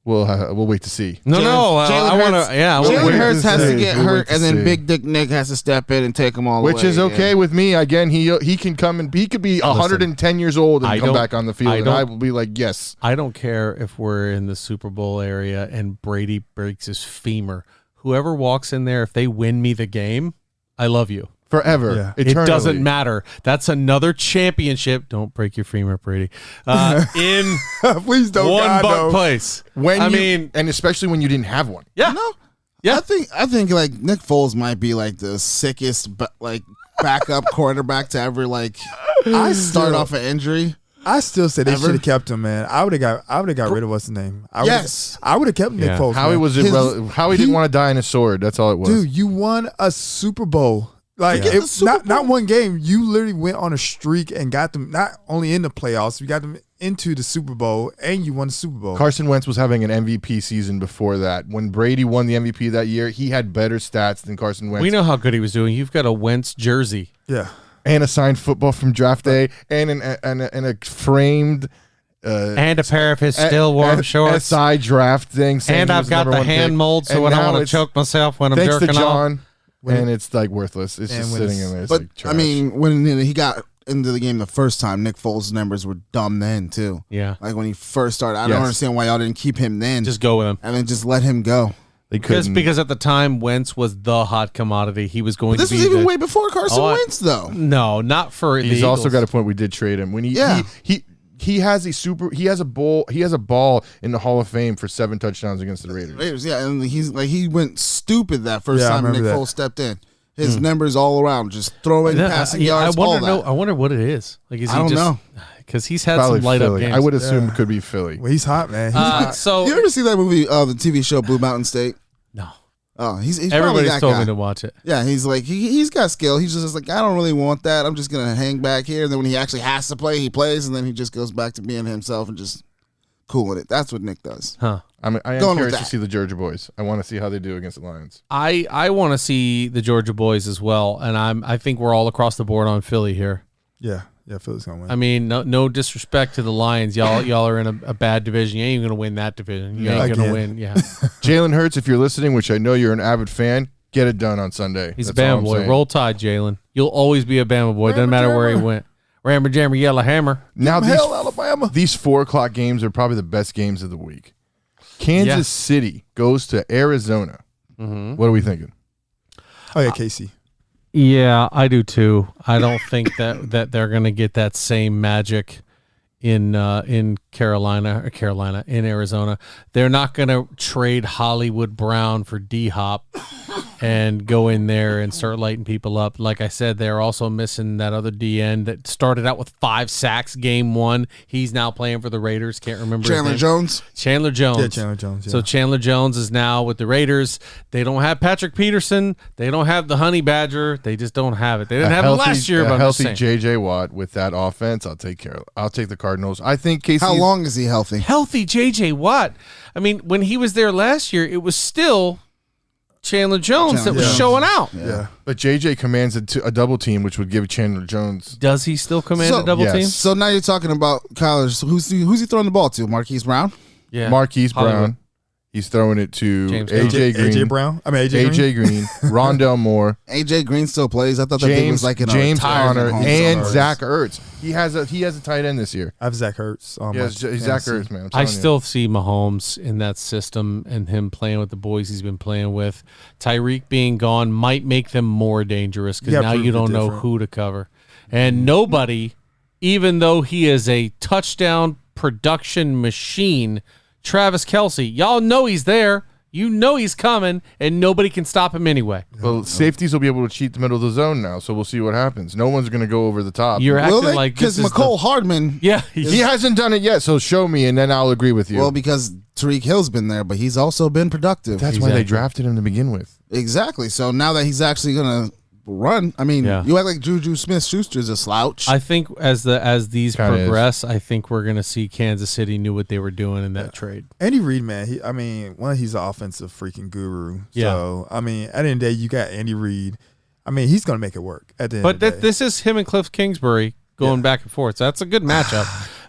we'll wait to see. Jalen Hurts has to get hurt, and then Big Dick Nick has to step in and take him all the way. Which is okay with me. Again, he can come and he could be 110 years old and come back on the field, and I will be like, yes. I don't care if we're in the Super Bowl area and Brady breaks his femur. Whoever walks in there, if they win me the game, I love you. Forever. Yeah. It doesn't matter. That's another championship. Don't break your femur, Brady. In please don't one place. And especially when you didn't have one. Yeah. No. Yeah. I think like Nick Foles might be like the sickest backup quarterback to ever start off an injury. I still say they should have kept him, man. I would have got rid of what's his name. I would have kept Nick Foles. How he didn't want to die in his sword. That's all it was. Dude, you won a Super Bowl. Not one game. You literally went on a streak and got them not only in the playoffs, you got them into the Super Bowl, and you won the Super Bowl. Carson Wentz was having an MVP season before that. When Brady won the MVP that year, he had better stats than Carson Wentz. We know how good he was doing. You've got a Wentz jersey. Yeah. And a signed football from draft day, and a framed and a pair of his still warm shorts. SI draft thing. And I've got the hand mold, so when I want to choke myself when I'm jerking off. Thanks to John, and it's like worthless. It's just sitting in there. But I mean, when he got into the game the first time, Nick Foles' numbers were dumb then too. Yeah, like when he first started. I don't understand why y'all didn't keep him then. Just go with him, and then just let him go. Because at the time Wentz was the hot commodity. He was going to be. This was even way before Carson Wentz, though. No, not for. He's also got a point. We did trade him when he has a ball in the Hall of Fame for 7 touchdowns against the Raiders. Yeah, and he went stupid that first time Nick Foles stepped in. His numbers all around, just throwing, passing yards. I wonder what it is. I don't know. Because he's had Probably some light Philly. up games. I would assume it could be Philly. Well, he's hot, man. He's hot. So you ever see that movie, the TV show Blue Mountain State? No. Oh, he's everybody's told me to watch it. Yeah, he's like he's got skill. He's just like, I don't really want that. I'm just gonna hang back here. And then when he actually has to play, he plays, and then he just goes back to being himself and just cool with it. That's what Nick does. Huh. I am curious to see the Georgia boys. I want to see how they do against the Lions. I want to see the Georgia boys as well, and I think we're all across the board on Philly here. Yeah, Philly's gonna win. I mean, no disrespect to the Lions. Y'all are in a bad division. You ain't even gonna win that division. You ain't gonna win. Yeah. Jalen Hurts, if you're listening, which I know you're an avid fan, get it done on Sunday. He's a Bama boy. Roll Tide, Jalen. You'll always be a Bama boy. Doesn't matter where he went. Rammer Jammer Yellow Hammer. Now Alabama. These 4:00 games are probably the best games of the week. Kansas City goes to Arizona. Mm-hmm. What are we thinking? Oh yeah, KC. Yeah, I do too. I don't think that they're going to get that same magic in Carolina, in Arizona. They're not going to trade Hollywood Brown for D-Hop and go in there and start lighting people up. Like I said, they're also missing that other DN that started out with 5 sacks game 1. He's now playing for the Raiders. Can't remember Chandler Jones. Chandler Jones. Yeah, Chandler Jones. Yeah. So Chandler Jones is now with the Raiders. They don't have Patrick Peterson. They don't have the Honey Badger. They just don't have it. They didn't have it last year. But a healthy J.J. Watt with that offense, I'll take the Cardinals. I think Casey. How long is he healthy? Healthy J.J. Watt. I mean, when he was there last year, it was still Chandler Jones that was showing out. Yeah. But JJ commands a double team, which would give Chandler Jones. Does he still command a double team? So now you're talking about Kyler. Who's he throwing the ball to? Marquise Brown? Yeah. Marquise Hollywood. Brown. He's throwing it to James AJ Green. AJ Brown. I mean AJ Green, Rondell Moore, AJ Green still plays. I thought that thing was like in James a Conner, retirement home and somewhere. Zach Ertz. He has a tight end this year. I have Zach Ertz. Zach Ertz, man. I still see Mahomes in that system and him playing with the boys he's been playing with. Tyreek being gone might make them more dangerous because now you don't know who to cover. And nobody, even though he is a touchdown production machine, Travis Kelce, y'all know he's there. You know he's coming, and nobody can stop him anyway. Well, safeties will be able to cheat the middle of the zone now, so we'll see what happens. No one's going to go over the top. You're Will acting they? like Because this is McCole Hardman. Yeah, he hasn't done it yet, so show me, and then I'll agree with you. Well, because Tariq Hill's been there, but he's also been productive. That's why they drafted him to begin with. Exactly. So now that he's actually gonna run, I mean, you act like Juju Smith-Schuster's a slouch. I think as these Kinda progress, I think we're going to see Kansas City knew what they were doing in that trade. Andy Reid, man, he's an offensive freaking guru. So, I mean, at the end of the day, you got Andy Reid. I mean, he's going to make it work at the end of the day. But this is him and Cliff Kingsbury going back and forth. So that's a good matchup.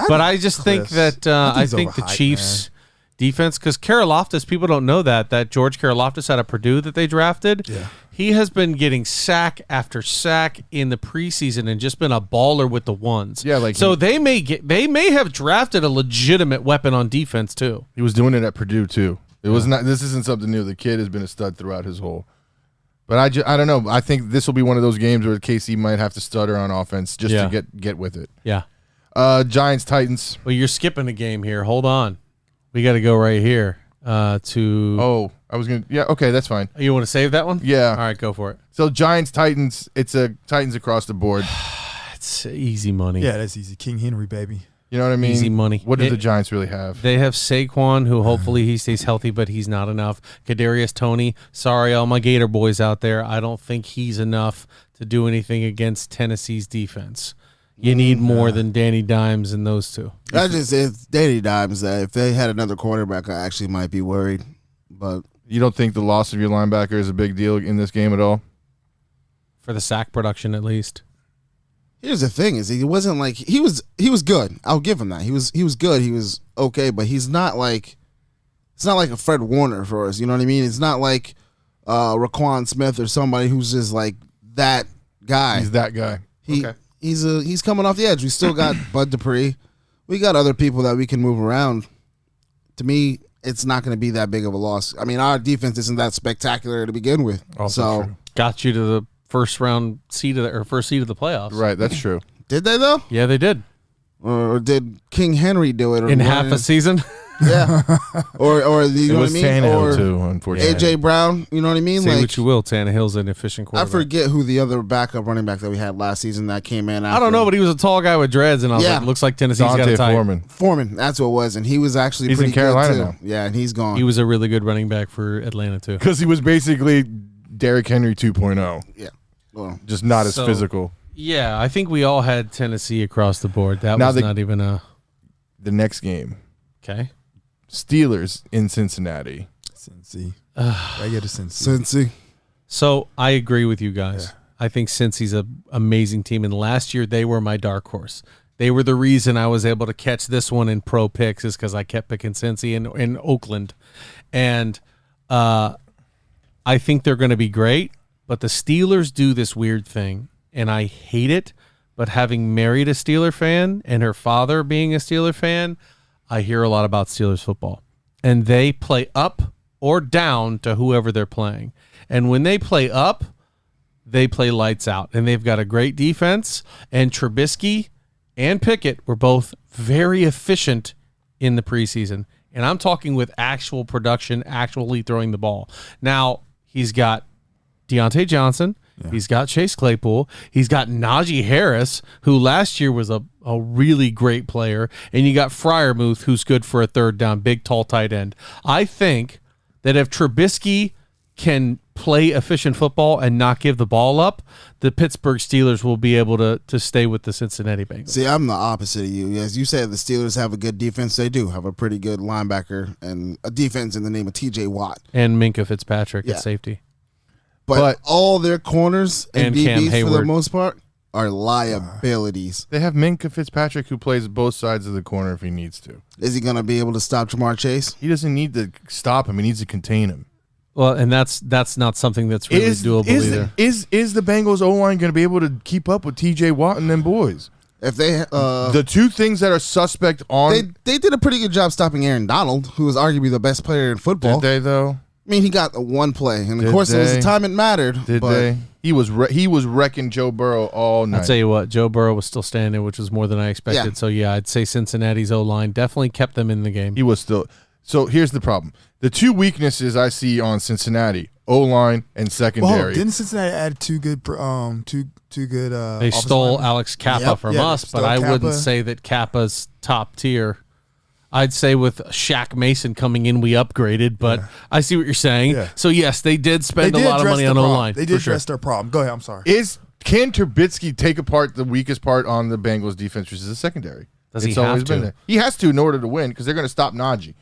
But I just think that I think the Chiefs defense, because Karlaftis, people don't know that George Karlaftis out of Purdue that they drafted, he has been getting sack after sack in the preseason and just been a baller with the ones. Yeah, like so they may have drafted a legitimate weapon on defense too. He was doing it at Purdue too. It was not. This isn't something new. The kid has been a stud throughout his whole. But I don't know. I think this will be one of those games where KC might have to stutter on offense just to get with it. Yeah. Giants Titans. Well, you're skipping a game here. Hold on. We got to go right here to. Oh, I was gonna. Yeah, okay, that's fine. You want to save that one? Yeah. All right, go for it. So Giants Titans. It's a Titans across the board. It's easy money. Yeah, that's easy. King Henry, baby. You know what I mean? Easy money. What do the Giants really have? They have Saquon, who hopefully he stays healthy, but he's not enough. Kadarius Toney. Sorry, all my Gator boys out there. I don't think he's enough to do anything against Tennessee's defense. You need more than Danny Dimes and those two. I just it's Danny Dimes. If they had another quarterback, I actually might be worried. But you don't think the loss of your linebacker is a big deal in this game at all? For the sack production, at least. Here's the thing: is he wasn't like he was good. I'll give him that. He was good. He was okay, but he's not like it's not like a Fred Warner for us. You know what I mean? It's not like Raquan Smith or somebody who's just like that guy. He's that guy. He's coming off the edge. We still got Bud Dupree. We got other people that we can move around. To me, it's not going to be that big of a loss. I mean, our defense isn't that spectacular to begin with. Also true. Got you to the first seed of the playoffs. Right, that's true. Did they though? Yeah, they did. Or did King Henry do it in half a season? Yeah. or you know what I mean? Tannehill too, unfortunately. AJ Brown, you know what I mean? Say what you will, Tannehill's an efficient quarterback. I forget who the other backup running back that we had last season that came in after. I don't know, but he was a tall guy with dreads, and I was like, looks like Tennessee's got a tie. Foreman, that's what it was, and he was actually he's pretty in Carolina good too. now. Yeah, and he's gone. He was a really good running back for Atlanta too. Because he was basically Derrick Henry 2.0. Yeah. Well, just not as physical. Yeah, I think we all had Tennessee across the board. That was not even a... The next game. Okay. Steelers in Cincinnati. Cincy. I get a Cincy. So I agree with you guys. Yeah. I think Cincy's an amazing team. And last year, they were my dark horse. They were the reason I was able to catch this one in pro picks is because I kept picking Cincy in Oakland. And I think they're going to be great. But the Steelers do this weird thing, and I hate it. But having married a Steeler fan and her father being a Steeler fan, I hear a lot about Steelers football. And they play up or down to whoever they're playing. And when they play up, they play lights out. And they've got a great defense. And Trubisky and Pickett were both very efficient in the preseason. And I'm talking with actual production, actually throwing the ball. Now, he's got Deontay Johnson. Yeah. He's got Chase Claypool. He's got Najee Harris, who last year was a really great player. And you got Freiermuth, who's good for a third down, big, tall tight end. I think that if Trubisky can play efficient football and not give the ball up, the Pittsburgh Steelers will be able to stay with the Cincinnati Bengals. See, I'm the opposite of you. As you said, the Steelers have a good defense. They do have a pretty good linebacker and a defense in the name of T.J. Watt. And Minkah Fitzpatrick at safety. But all their corners and DBs for the most part, are liabilities. They have Minkah Fitzpatrick who plays both sides of the corner if he needs to. Is he going to be able to stop Jamar Chase? He doesn't need to stop him. He needs to contain him. Well, and that's not something that's really doable either. Is the Bengals O-line going to be able to keep up with TJ Watt and them boys? If they the two things that are suspect on they did a pretty good job stopping Aaron Donald, who was arguably the best player in football. Did they though? I mean, he got one play, and of course, it was the time it mattered. Did they? He was wrecking Joe Burrow all night. I'll tell you what, Joe Burrow was still standing there, which was more than I expected. Yeah. So yeah, I'd say Cincinnati's O-line definitely kept them in the game. He was still. So here's the problem: the two weaknesses I see on Cincinnati: O-line and secondary. Well, didn't Cincinnati add two good? They stole Alex Kappa from us, but I wouldn't say that Kappa's top tier. I'd say with Shaq Mason coming in, we upgraded, but I see what you're saying. Yeah. So yes, they did spend a lot of money on O-line. They did address their problem. Go ahead. I'm sorry. Can Trubisky take apart the weakest part on the Bengals defense, which is the secondary? Does he have to? Been there. He has to in order to win because they're going to stop Najee.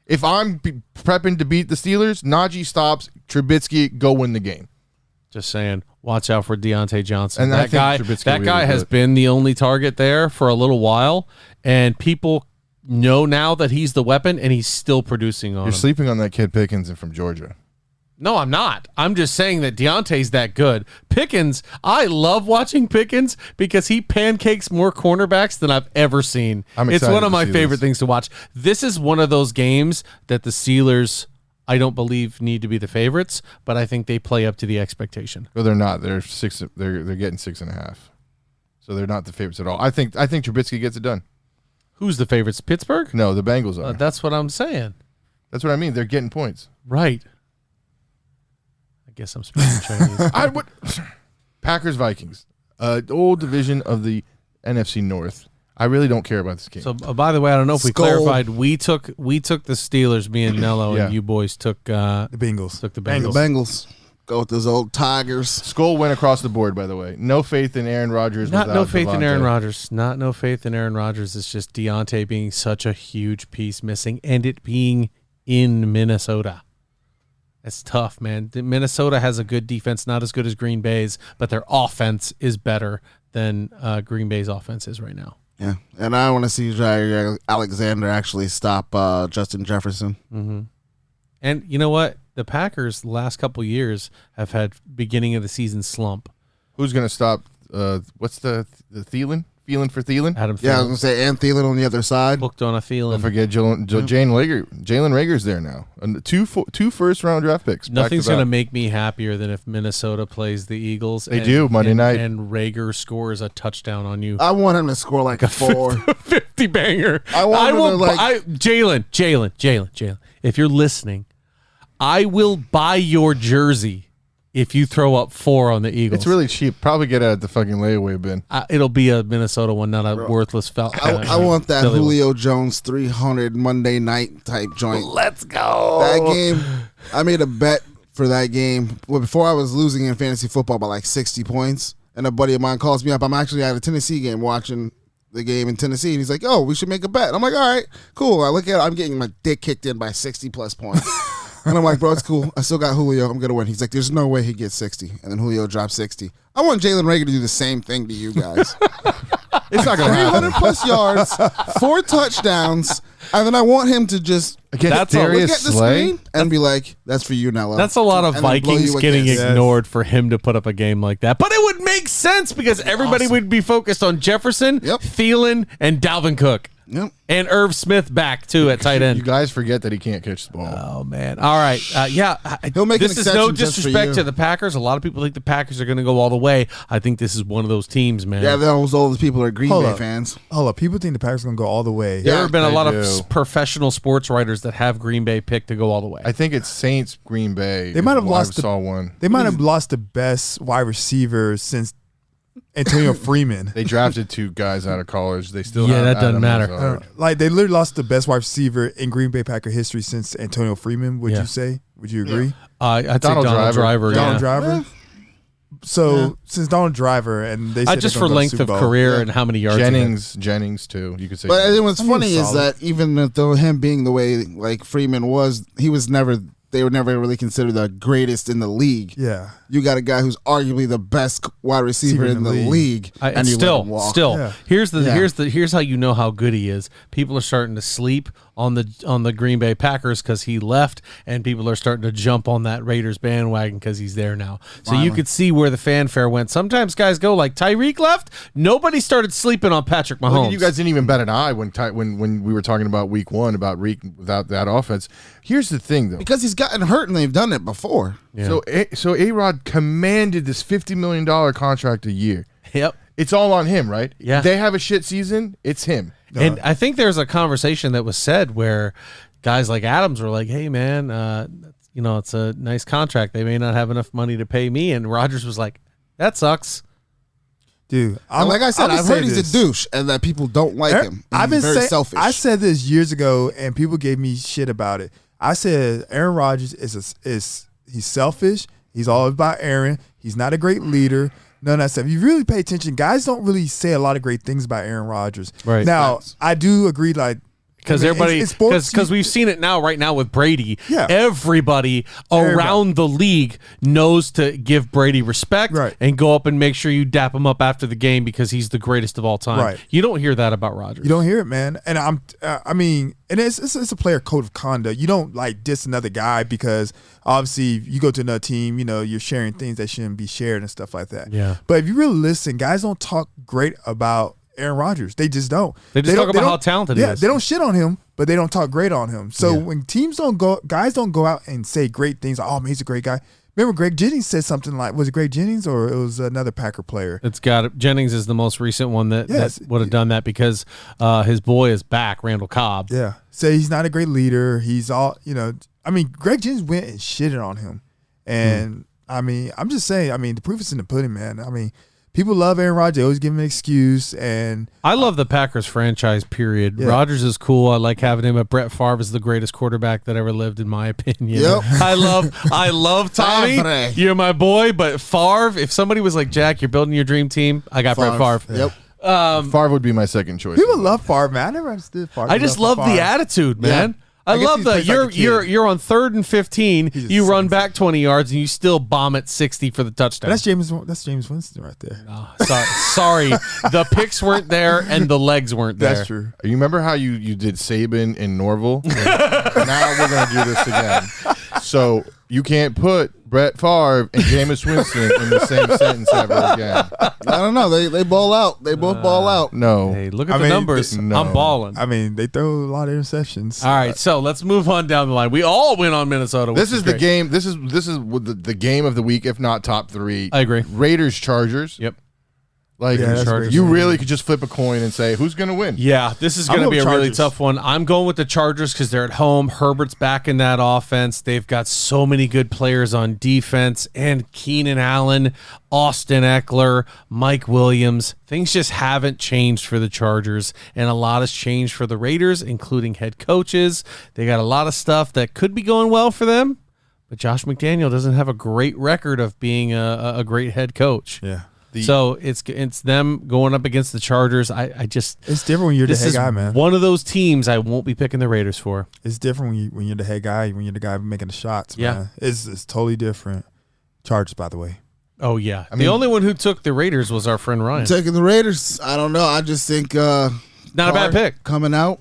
If I'm prepping to beat the Steelers, Najee stops Trubisky, go win the game. Just saying, watch out for Deontay Johnson. And that guy has been the only target there for a little while, and people know now that he's the weapon, and he's still producing on You're sleeping on that kid Pickens and from Georgia. No, I'm not. I'm just saying that Deontay's that good. Pickens, I love watching Pickens because he pancakes more cornerbacks than I've ever seen. It's one of my favorite things to watch. This is one of those games that the Steelers, I don't believe, need to be the favorites, but I think they play up to the expectation. Well, they're not. They're six. They're getting 6.5, so they're not the favorites at all. I think Trubisky gets it done. Who's the favorites? Pittsburgh? No, the Bengals are. That's what I'm saying. That's what I mean. They're getting points. Right. I guess I'm speaking Chinese. Packers Vikings, old division of the NFC North. I really don't care about this game. So, by the way, I don't know if we clarified. We took the Steelers, me and Nello, and you boys took the Bengals. Took the Bengals. Bengals. Go with those old Tigers. Skull went across the board, by the way. No faith in Aaron Rodgers. Not no faith Devontae. in Aaron Rodgers. Not no faith in Aaron Rodgers. It's just Deontay being such a huge piece missing, and it being in Minnesota. It's tough, man. Minnesota has a good defense, not as good as Green Bay's, but their offense is better than Green Bay's offense is right now. Yeah, and I want to see Jair Alexander actually stop Justin Jefferson. Mm-hmm. And you know what? The Packers the last couple years have had beginning of the season slump. Who's going to stop? What's the Thielen? Feeling for Thielen? Adam Thielen. Yeah, I was going to say, and Thielen on the other side. Booked on a Thielen. Don't forget Jalen Reagor's there now. And two first-round draft picks. Nothing's going to make me happier than if Minnesota plays the Eagles. They do, Monday night. And Reagor scores a touchdown on you. I want him to score like a 50 banger. I want Jalen, if you're listening, I will buy your jersey if you throw up 4 on the Eagles. It's really cheap. Probably get it at the fucking layaway bin. It'll be a Minnesota one, not a worthless foul. I want that Philly Julio one. Jones 300 Monday night type joint. Let's go. That game, I made a bet for that game. Well, before I was losing in fantasy football by like 60 points, and a buddy of mine calls me up. I'm actually at a Tennessee game watching the game in Tennessee, and he's like, "Oh, we should make a bet." I'm like, "All right, cool." I look at it, I'm getting my dick kicked in by 60 plus points. And I'm like, bro, it's cool. I still got Julio. I'm going to win. He's like, there's no way he gets 60. And then Julio drops 60. I want Jalen Reagor to do the same thing to you guys. It's not going to happen. 300 plus yards, 4 touchdowns, and then I want him to just look at the screen and be like, that's for you, Nello. That's a lot of Vikings getting ignored for him to put up a game like that. But it would make sense because everybody would be focused on Jefferson, Thielen, and Dalvin Cook. Yep. And Irv Smith back, too, at tight end. You guys forget that he can't catch the ball. Oh, man. All right. He'll make this is no disrespect to the Packers. A lot of people think the Packers are going to go all the way. I think this is one of those teams, man. Yeah, those old people are Green Bay fans. Hold up. People think the Packers are going to go all the way. There have been a lot of professional sports writers that have Green Bay picked to go all the way. I think it's Saints, Green Bay. They might have lost one. They might have lost the best wide receiver since Antonio Freeman. They drafted 2 guys out of college. They still that doesn't matter. Like they literally lost the best wide receiver in Green Bay Packer history since Antonio Freeman. Would you say? Would you agree? I'd say Donald Driver. Donald Driver. So since Donald Driver and they said just for length of career and how many yards. Jennings too. You could say. But what's funny is that even though him being the way like Freeman was, he was never they were never really considered the greatest in the league. Yeah. You got a guy who's arguably the best wide receiver in the league, and you let him walk. Yeah. Here's how you know how good he is. People are starting to sleep on the Green Bay Packers because he left, and people are starting to jump on that Raiders bandwagon because he's there now. So you could see where the fanfare went. Sometimes guys go like Tyreek left. Nobody started sleeping on Patrick Mahomes. Look, you guys didn't even bat an eye when we were talking about Week 1 about Reek without that offense. Here's the thing, though, because he's gotten hurt and they've done it before. Yeah. So A-Rod commanded this $50 million contract a year. Yep. It's all on him, right? Yeah. They have a shit season, it's him. And I think there's a conversation that was said where guys like Adams were like, hey, man, it's a nice contract. They may not have enough money to pay me. And Rodgers was like, that sucks. Dude, like I said, I've heard he's a douche and that people don't like him. I've been very selfish. I said this years ago and people gave me shit about it. I said Aaron Rodgers is he's selfish. He's all about Aaron. He's not a great leader. None of that stuff. If you really pay attention, guys don't really say a lot of great things about Aaron Rodgers. Right. Now, I do agree, like, because everybody, because we've seen it now, right now with Brady. Yeah. Everybody around the league knows to give Brady respect and go up and make sure you dap him up after the game because he's the greatest of all time. Right. You don't hear that about Rodgers. You don't hear it, man. And and it's a player code of conduct. You don't like diss another guy because obviously if you go to another team, you're sharing things that shouldn't be shared and stuff like that. Yeah. But if you really listen, guys don't talk great about Aaron Rodgers. They just don't. They talk about how talented he is. They don't shit on him, but they don't talk great on him. So when guys don't go out and say great things, like, oh man, he's a great guy. Remember Greg Jennings said something like, was it Greg Jennings or it was another Packer player? Jennings is the most recent one that would have done that because his boy is back, Randall Cobb. Yeah. Say he's not a great leader. He's all, Greg Jennings went and shitted on him. And I'm just saying, the proof is in the pudding, man. People love Aaron Rodgers. They always give him an excuse. And I love the Packers franchise, period. Yeah. Rodgers is cool. I like having him. But Brett Favre is the greatest quarterback that ever lived, in my opinion. Yep. I love Tommy. You're my boy. But Favre, if somebody was like, Jack, you're building your dream team, I got Brett Favre. Yep. Favre would be my second choice. People love Favre, man. I never understood Favre. I just love the attitude, man. I love that you're on 3rd and 15. You run back 20 yards and you still bomb at 60 for the touchdown. But that's James Winston right there. Oh, sorry, the picks weren't there and the legs weren't there. That's true. You remember how you did Saban in Norville? Now we're gonna do this again. So you can't put Brett Favre and Jameis Winston in the same sentence ever again. I don't know. They ball out. They both ball out. No. Hey, look at the numbers. No. I'm balling. They throw a lot of interceptions. All right, so let's move on down the line. We all win on Minnesota. This is the game. This is the game of the week, if not top 3. I agree. Raiders, Chargers. Yep. You really could just flip a coin and say who's going to win. Yeah, this is going to be a really tough one. I'm going with the Chargers because they're at home. Herbert's back in that offense. They've got so many good players on defense, and Keenan Allen, Austin Eckler, Mike Williams. Things just haven't changed for the Chargers, and a lot has changed for the Raiders, including head coaches. They got a lot of stuff that could be going well for them, but Josh McDaniel doesn't have a great record of being a great head coach. Yeah. So it's them going up against the Chargers. It's different when you're the head guy, man. One of those teams I won't be picking the Raiders for. It's different when you're the head guy, when you're the guy making the shots. Yeah, man. It's totally different. Chargers, by the way. Oh yeah, the only one who took the Raiders was our friend Ryan. Taking the Raiders. I don't know. I just think not a bad pick coming out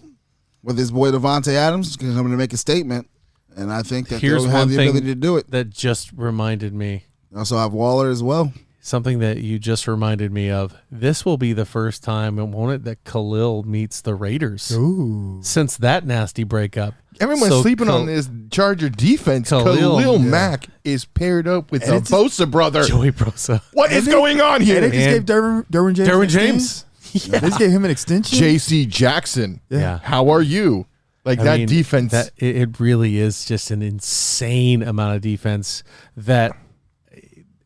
with his boy Devontae Adams coming to make a statement, and I think that they'll have the ability to do it. That just reminded me. They also have Waller as well. Something that you just reminded me of. This will be the first time, won't it, that Khalil meets the Raiders. Ooh. Since that nasty breakup. Everyone's sleeping on this Charger defense. Khalil Mack is paired up with the Bosa brother. Joey Bosa. What is going on here? And they just gave Derwin James. Yeah. They just gave him an extension. J.C. Jackson. Yeah. How are you? That defense. It really is just an insane amount of defense that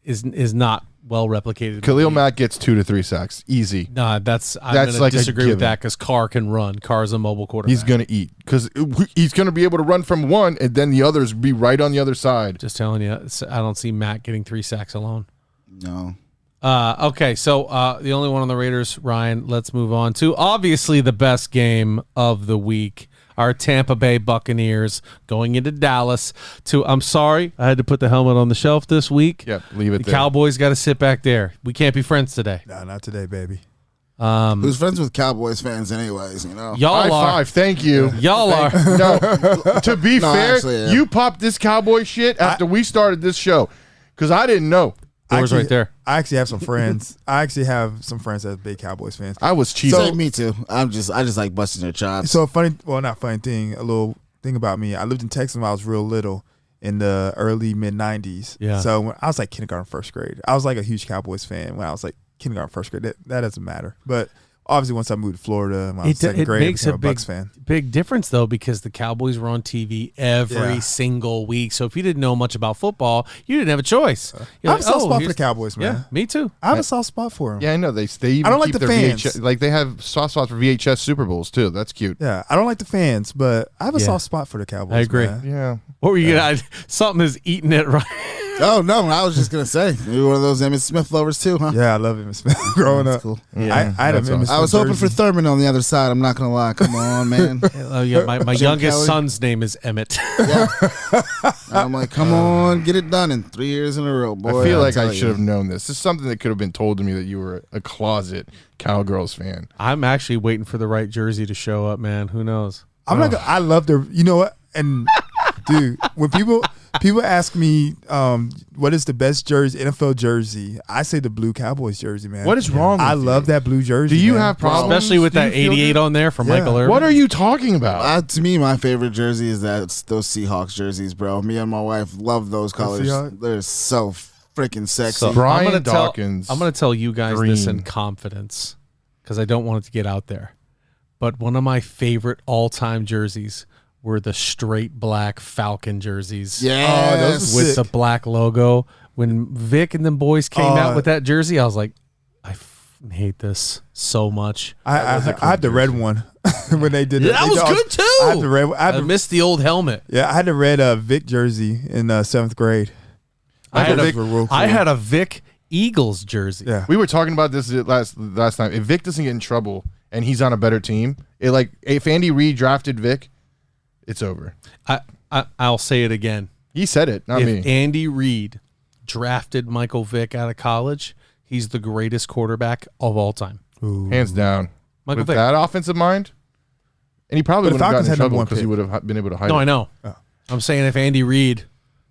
is not well replicated. Khalil Mack gets 2 to 3 sacks. Easy. I'm going to disagree with that because Carr can run. Carr's a mobile quarterback. He's going to eat because he's going to be able to run from one and then the others be right on the other side. Just telling you, I don't see Matt getting 3 sacks alone. No. Okay, so the only one on the Raiders, Ryan, let's move on to obviously the best game of the week. our Tampa Bay Buccaneers going into Dallas I'm sorry, I had to put the helmet on the shelf this week. Yep, leave it the there. Cowboys got to sit back there. We can't be friends today. No, not today, baby. Who's friends with Cowboys fans anyways, Y'all High are. five, thank you. Y'all are. No, to be fair, actually, yeah. you popped this Cowboy shit after we started this show because I didn't know. Doors right there. I actually have some friends. That are big Cowboys fans. I was cheating. So me too. I just like busting their chops. So not funny thing, a little thing about me. I lived in Texas when I was real little in the early mid 90s. Yeah. So when I was like kindergarten, first grade, I was like a huge Cowboys fan when I was like kindergarten, first grade. That doesn't matter. But obviously once I moved to Florida, when I was second grade, I became a Bucs fan. Big difference though, because the Cowboys were on TV every single week. So if you didn't know much about football, you didn't have a choice. I have a soft spot for the Cowboys, man. Yeah, me too. I have a soft spot for them. Yeah, I know. They even I don't like keep the their fans. VHS, like they have soft spots for VHS Super Bowls too. That's cute. Yeah, I don't like the fans, but I have a soft spot for the Cowboys. I agree. Man. Yeah. What were you gonna? Something is eating it right. Oh no, I was just gonna say maybe one of those Emmitt Smith lovers too, huh? Yeah, I love Emmitt Smith growing up. Cool. Yeah, I had a that's Emmitt awesome. Smith I was hoping for jersey. Thurman on the other side. I'm not gonna lie. Come on, man. My youngest Kelly. son's name is Emmett. I'm like, come on, get it done in 3 years in a row, boy. I feel I'll like tell I you. should have known this. This is something that could have been told to me that you were a closet Cowgirls fan. I'm actually waiting for the right jersey to show up, man. Who knows? I'm not. I love their. You know what? And dude, when people ask me, what is the best jersey, NFL jersey? I say the blue Cowboys jersey, man. What is wrong with I you? love that blue jersey. Do you man. have problems? Especially with Do you that feel 88 good? on there from Yeah. Michael Irvin. What are you talking about? To me, my favorite jersey is those Seahawks jerseys, bro. Me and my wife love those colors. Seahawks? They're so freaking sexy. So Brian I'm gonna Dawkins. I'm going to tell you guys this in Green. confidence because I don't want it to get out there. But one of my favorite all-time jerseys were the straight black Falcon jerseys. Yes. those are With sick. the black logo. When Vic and them boys came out with that jersey, I was like, I hate this so much. I had the red one when they did it. That was good too. I had the red. I missed the old helmet. Yeah, I had the red Vic jersey in 7th grade. I had, those were real I cool. had a Vic Eagles jersey. Yeah. We were talking about this last time. If Vic doesn't get in trouble and he's on a better team, if Andy Reid drafted Vic, it's over. I'll say it again. He said it, not If me. Andy Reid drafted Michael Vick out of college, he's the greatest quarterback of all time. Hands down. Michael With Vick. that offensive mind, and he probably But the wouldn't have Falcons gotten in had number trouble one because he pick. would have been able to hide No, it. I know. I'm saying if Andy Reid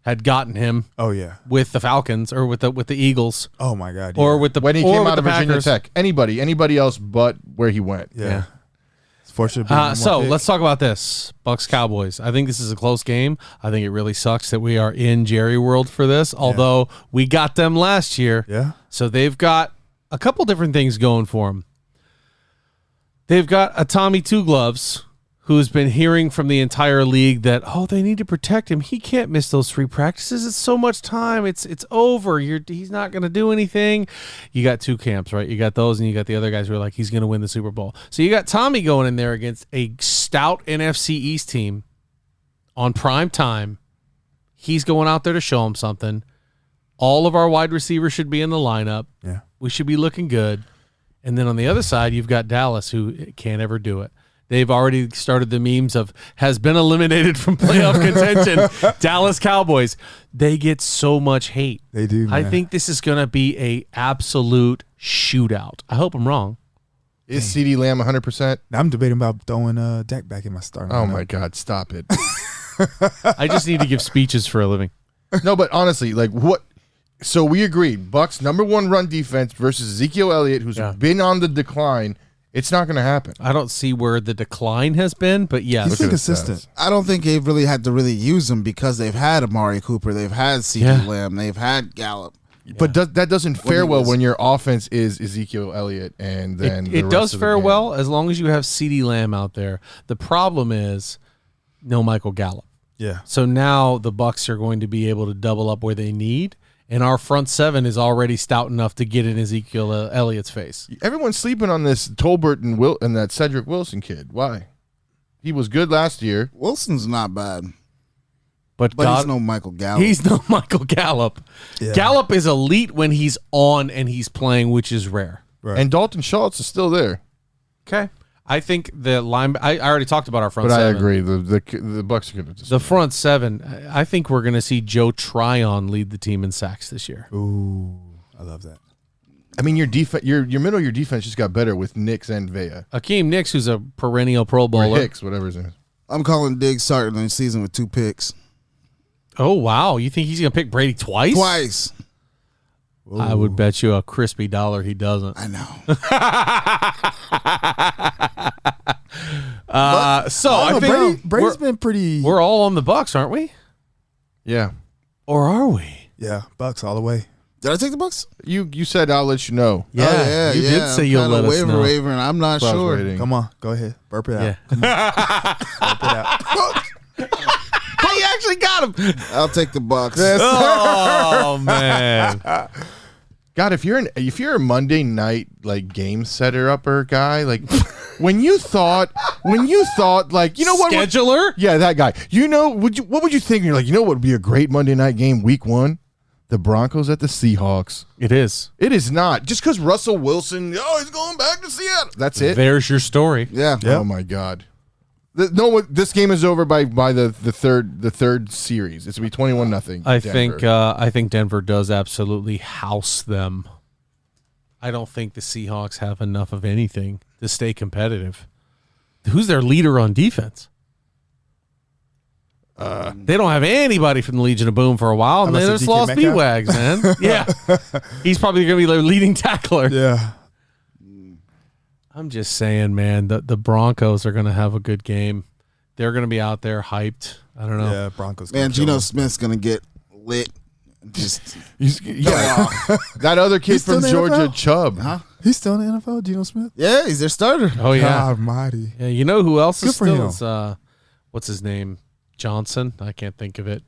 had gotten him Oh yeah. with the Falcons or with the Eagles Oh my God. or yeah. with the When he or came with out the of Virginia Packers. Tech, anybody else but where he went. yeah. It's fortunate. to be number So one pick. let's talk about this Bucks Cowboys. I think this is a close game. I think it really sucks that we are in Jerry World for this, although we got them last year. Yeah. So they've got a couple different things going for them. They've got a Tommy Two Gloves who's been hearing from the entire league that, they need to protect him. He can't miss those free practices. It's so much time. It's over. He's not going to do anything. You got two camps, right? You got those, and you got the other guys who are like, he's going to win the Super Bowl. So you got Tommy going in there against a stout NFC East team on prime time. He's going out there to show him something. All of our wide receivers should be in the lineup. Yeah. We should be looking good. And then on the other side, you've got Dallas, who can't ever do it. They've already started the memes of has been eliminated from playoff contention. Dallas Cowboys. They get so much hate. They do. I man. think this is going to be a absolute shootout. I hope I'm wrong. Is CeeDee Lamb 100%? I'm debating about throwing Dak back in my starting. Oh lineup. my God, stop it. I just need to give speeches for a living. No, but honestly, what? So we agreed. Bucks #1 run defense versus Ezekiel Elliott, who's been on the decline. It's not going to happen. I don't see where the decline has been, but yes. He's Look at his inconsistent. stats. I don't think they've really had to really use them because they've had Amari Cooper, they've had CeeDee Lamb, they've had Gallup. But that doesn't fare he well was- when your offense is Ezekiel Elliott and then the It rest does of the fare game. well as long as you have CeeDee Lamb out there. The problem is no Michael Gallup. Yeah. So now the Bucks are going to be able to double up where they need, and our front seven is already stout enough to get in Ezekiel Elliott's face. Everyone's sleeping on this Tolbert and that Cedric Wilson kid. Why? He was good last year. Wilson's not bad, But he's no Michael Gallup. He's no Michael Gallup. Yeah. Gallup is elite when he's on and he's playing, which is rare. Right. And Dalton Schultz is still there. Okay. I think the line. I already talked about our front. But seven. I agree. The Bucks are going to the front seven. I think we're going to see Joe Tryon lead the team in sacks this year. Ooh, I love that. I mean, your defense, your middle of your defense just got better with Nix and Vea. Akeem Nicks, who's a perennial Pro Bowler. Or Hicks, whatever his name is. I'm calling Diggs starting the season with 2 picks. Oh wow! You think he's going to pick Brady twice? Twice. Ooh. I would bet you a crispy dollar he doesn't. I know. So I think Brady's been pretty. we're all on the Bucks, aren't we? Yeah. Or are we? Yeah, Bucks all the way. Did I take the Bucks? You said I'll let you know. Yeah, you did say you'll let us know. Wavering. I'm not So I was sure. waiting. Come on, go ahead, burp it out. Yeah. Come on. Burp it out. He actually got him. I'll take the Bucks. Oh man. God, if you're a Monday night like game setter upper guy, like when you thought like, you know what, Scheduler? yeah, that guy. You know, what would you think? You're like, you know what would be a great Monday night game week 1? The Broncos at the Seahawks. It is. It is not. Just because Russell Wilson, he's going back to Seattle. That's it. There's your story. Yeah. Yep. Oh my God. This game is over by the third series. It's gonna be 21-0. I think Denver does absolutely house them. I don't think the Seahawks have enough of anything to stay competitive. Who's their leader on defense? They don't have anybody from the Legion of Boom for a while, and they Unless just it's DK lost Metcalf. B-Wags, man. Yeah. He's probably going to be their leading tackler. Yeah. I'm just saying, man, the Broncos are going to have a good game. They're going to be out there hyped. I don't know. Yeah, Broncos. Man, gonna kill Geno them. Smith's going to get lit. Just that other kid He's still from in the Georgia, NFL? Chubb. Huh? He's still in the NFL, Geno Smith. Yeah, he's their starter. Oh, yeah. God mighty. Yeah, you know who else is Good for still? him. Is, what's his name? Johnson? I can't think of it.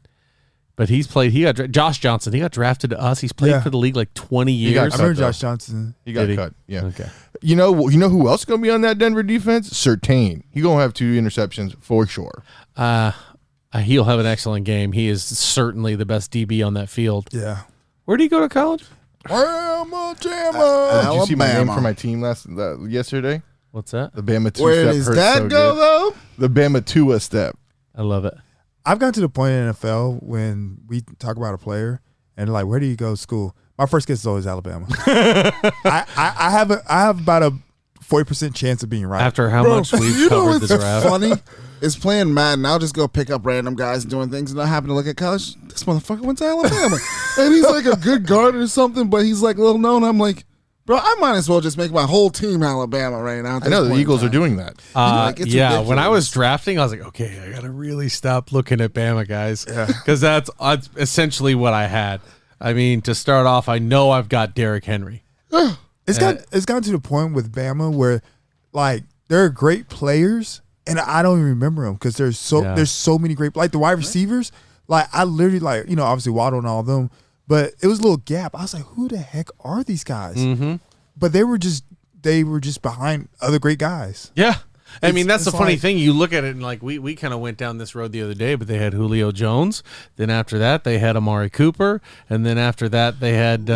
But he's played. Josh Johnson. He got drafted to us. He's played Yeah. for the league like 20 got years. I remember though. Josh Johnson. He got Did he? cut. Yeah. Okay. You know who else gonna be on that Denver defense? Surtain. He gonna have 2 interceptions for sure. He'll have an excellent game. He is certainly the best DB on that field. Yeah. Where did he go to college? Alabama. Did you see my name Alabama. for my team yesterday? What's that? The Bama 2 Where step does hurts that so go, good. though? The Bama 2 step. I love it. I've gotten to the point in NFL when we talk about a player and like, where do you go to school? My first guess is always Alabama. I have about a 40% chance of being right. After how much we've You know covered what's the draft. funny? Is playing Madden. I'll just go pick up random guys doing things, and I happen to look at college. This motherfucker went to Alabama, and he's like a good guard or something, but he's like little known. I'm like, bro, I might as well just make my whole team Alabama right now. I know the Eagles are doing that. Like, it's Yeah, when I was ridiculous. drafting, I was like, okay, I got to really stop looking at Bama guys. Because that's essentially what I had. I mean, to start off, I know I've got Derrick Henry. It's gotten to the point with Bama where like they're great players and I don't even remember them because there's so many great, like the wide receivers. Like I literally like, you know, obviously Waddle and all of them, but it was a little gap. I was like, who the heck are these guys? Mm-hmm. But they were just behind other great guys. Yeah. I mean, that's the it's funny like- thing. You look at it and like we kind of went down this road the other day, but they had Julio Jones. Then after that, they had Amari Cooper. And then after that, they had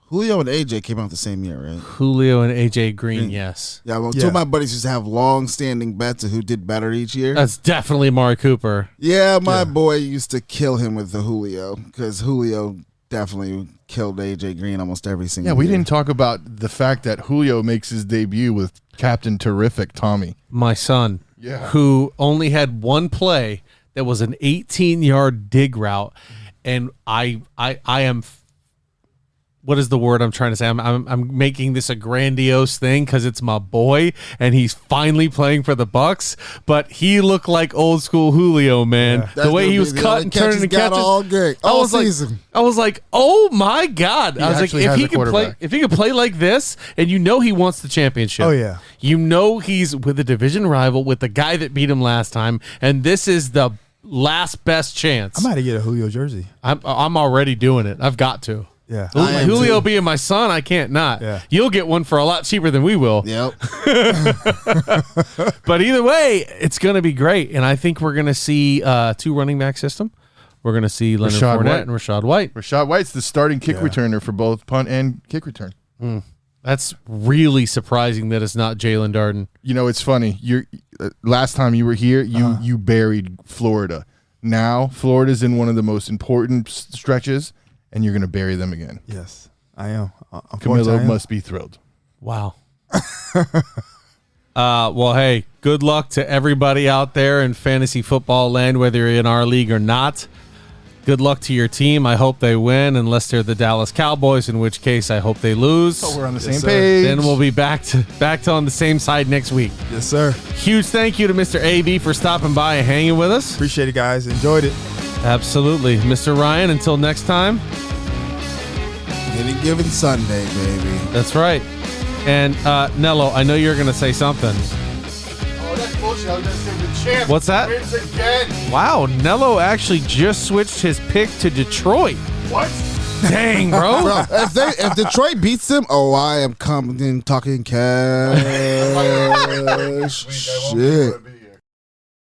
Julio and AJ came out the same year, right? Julio and AJ Green. Yes. Yeah, well, two Yeah. of my buddies used to have long-standing bets of who did better each year. That's definitely Amari Cooper. Yeah, my boy used to kill him with the Julio because Julio definitely killed AJ Green almost every single Yeah, we year. didn't talk about the fact that Julio makes his debut with Captain Terrific Tommy. My son, Yeah. who only had one play that was an 18-yard dig route. And I am, what is the word I'm trying to say? I'm making this a grandiose thing because it's my boy and he's finally playing for the Bucks. But he looked like old school Julio, man. That's The way gonna he be was the cutting, only turning, catch and he's got catching. all good, I all was season. I was like, oh my God! I was like, actually if has he a could play, quarterback. if he could play like this, and you know he wants the championship. Oh, yeah. You know he's with a division rival with the guy that beat him last time, and this is the last best chance. I might have to get a Julio jersey. I'm already doing it. I've got to. Yeah. I am Julio too. being my son, I can't not. Yeah. You'll get one for a lot cheaper than we will. Yep. But either way, it's going to be great, and I think we're going to see 2 running back system. We're going to see Leonard Rashad Fournette White. and Rashad White. Rashad White's the starting kick Yeah. returner for both punt and kick return. That That's really surprising that it's not Jalen Darden. You know, it's funny. Last time you were here, you buried Florida. Now Florida's in one of the most important stretches, and you're going to bury them again. Yes, I am. Camilo must be thrilled. Wow. Well, hey, good luck to everybody out there in fantasy football land, whether you're in our league or not. Good luck to your team. I hope they win, unless they're the Dallas Cowboys, in which case I hope they lose. So we're on the same page. Then we'll be back to on the same side next week. Yes, sir. Huge thank you to Mr. AB for stopping by and hanging with us. Appreciate it, guys. Enjoyed it. Absolutely. Mr. Ryan, until next time. Any given Sunday, baby. That's right. And Nello, I know you're going to say something. Oh, that's bullshit. I was going to say the champ What's that? wins again. Wow, Nello actually just switched his pick to Detroit. What? Dang, bro. Bro, if Detroit beats them, I am coming in talking cash. Shit.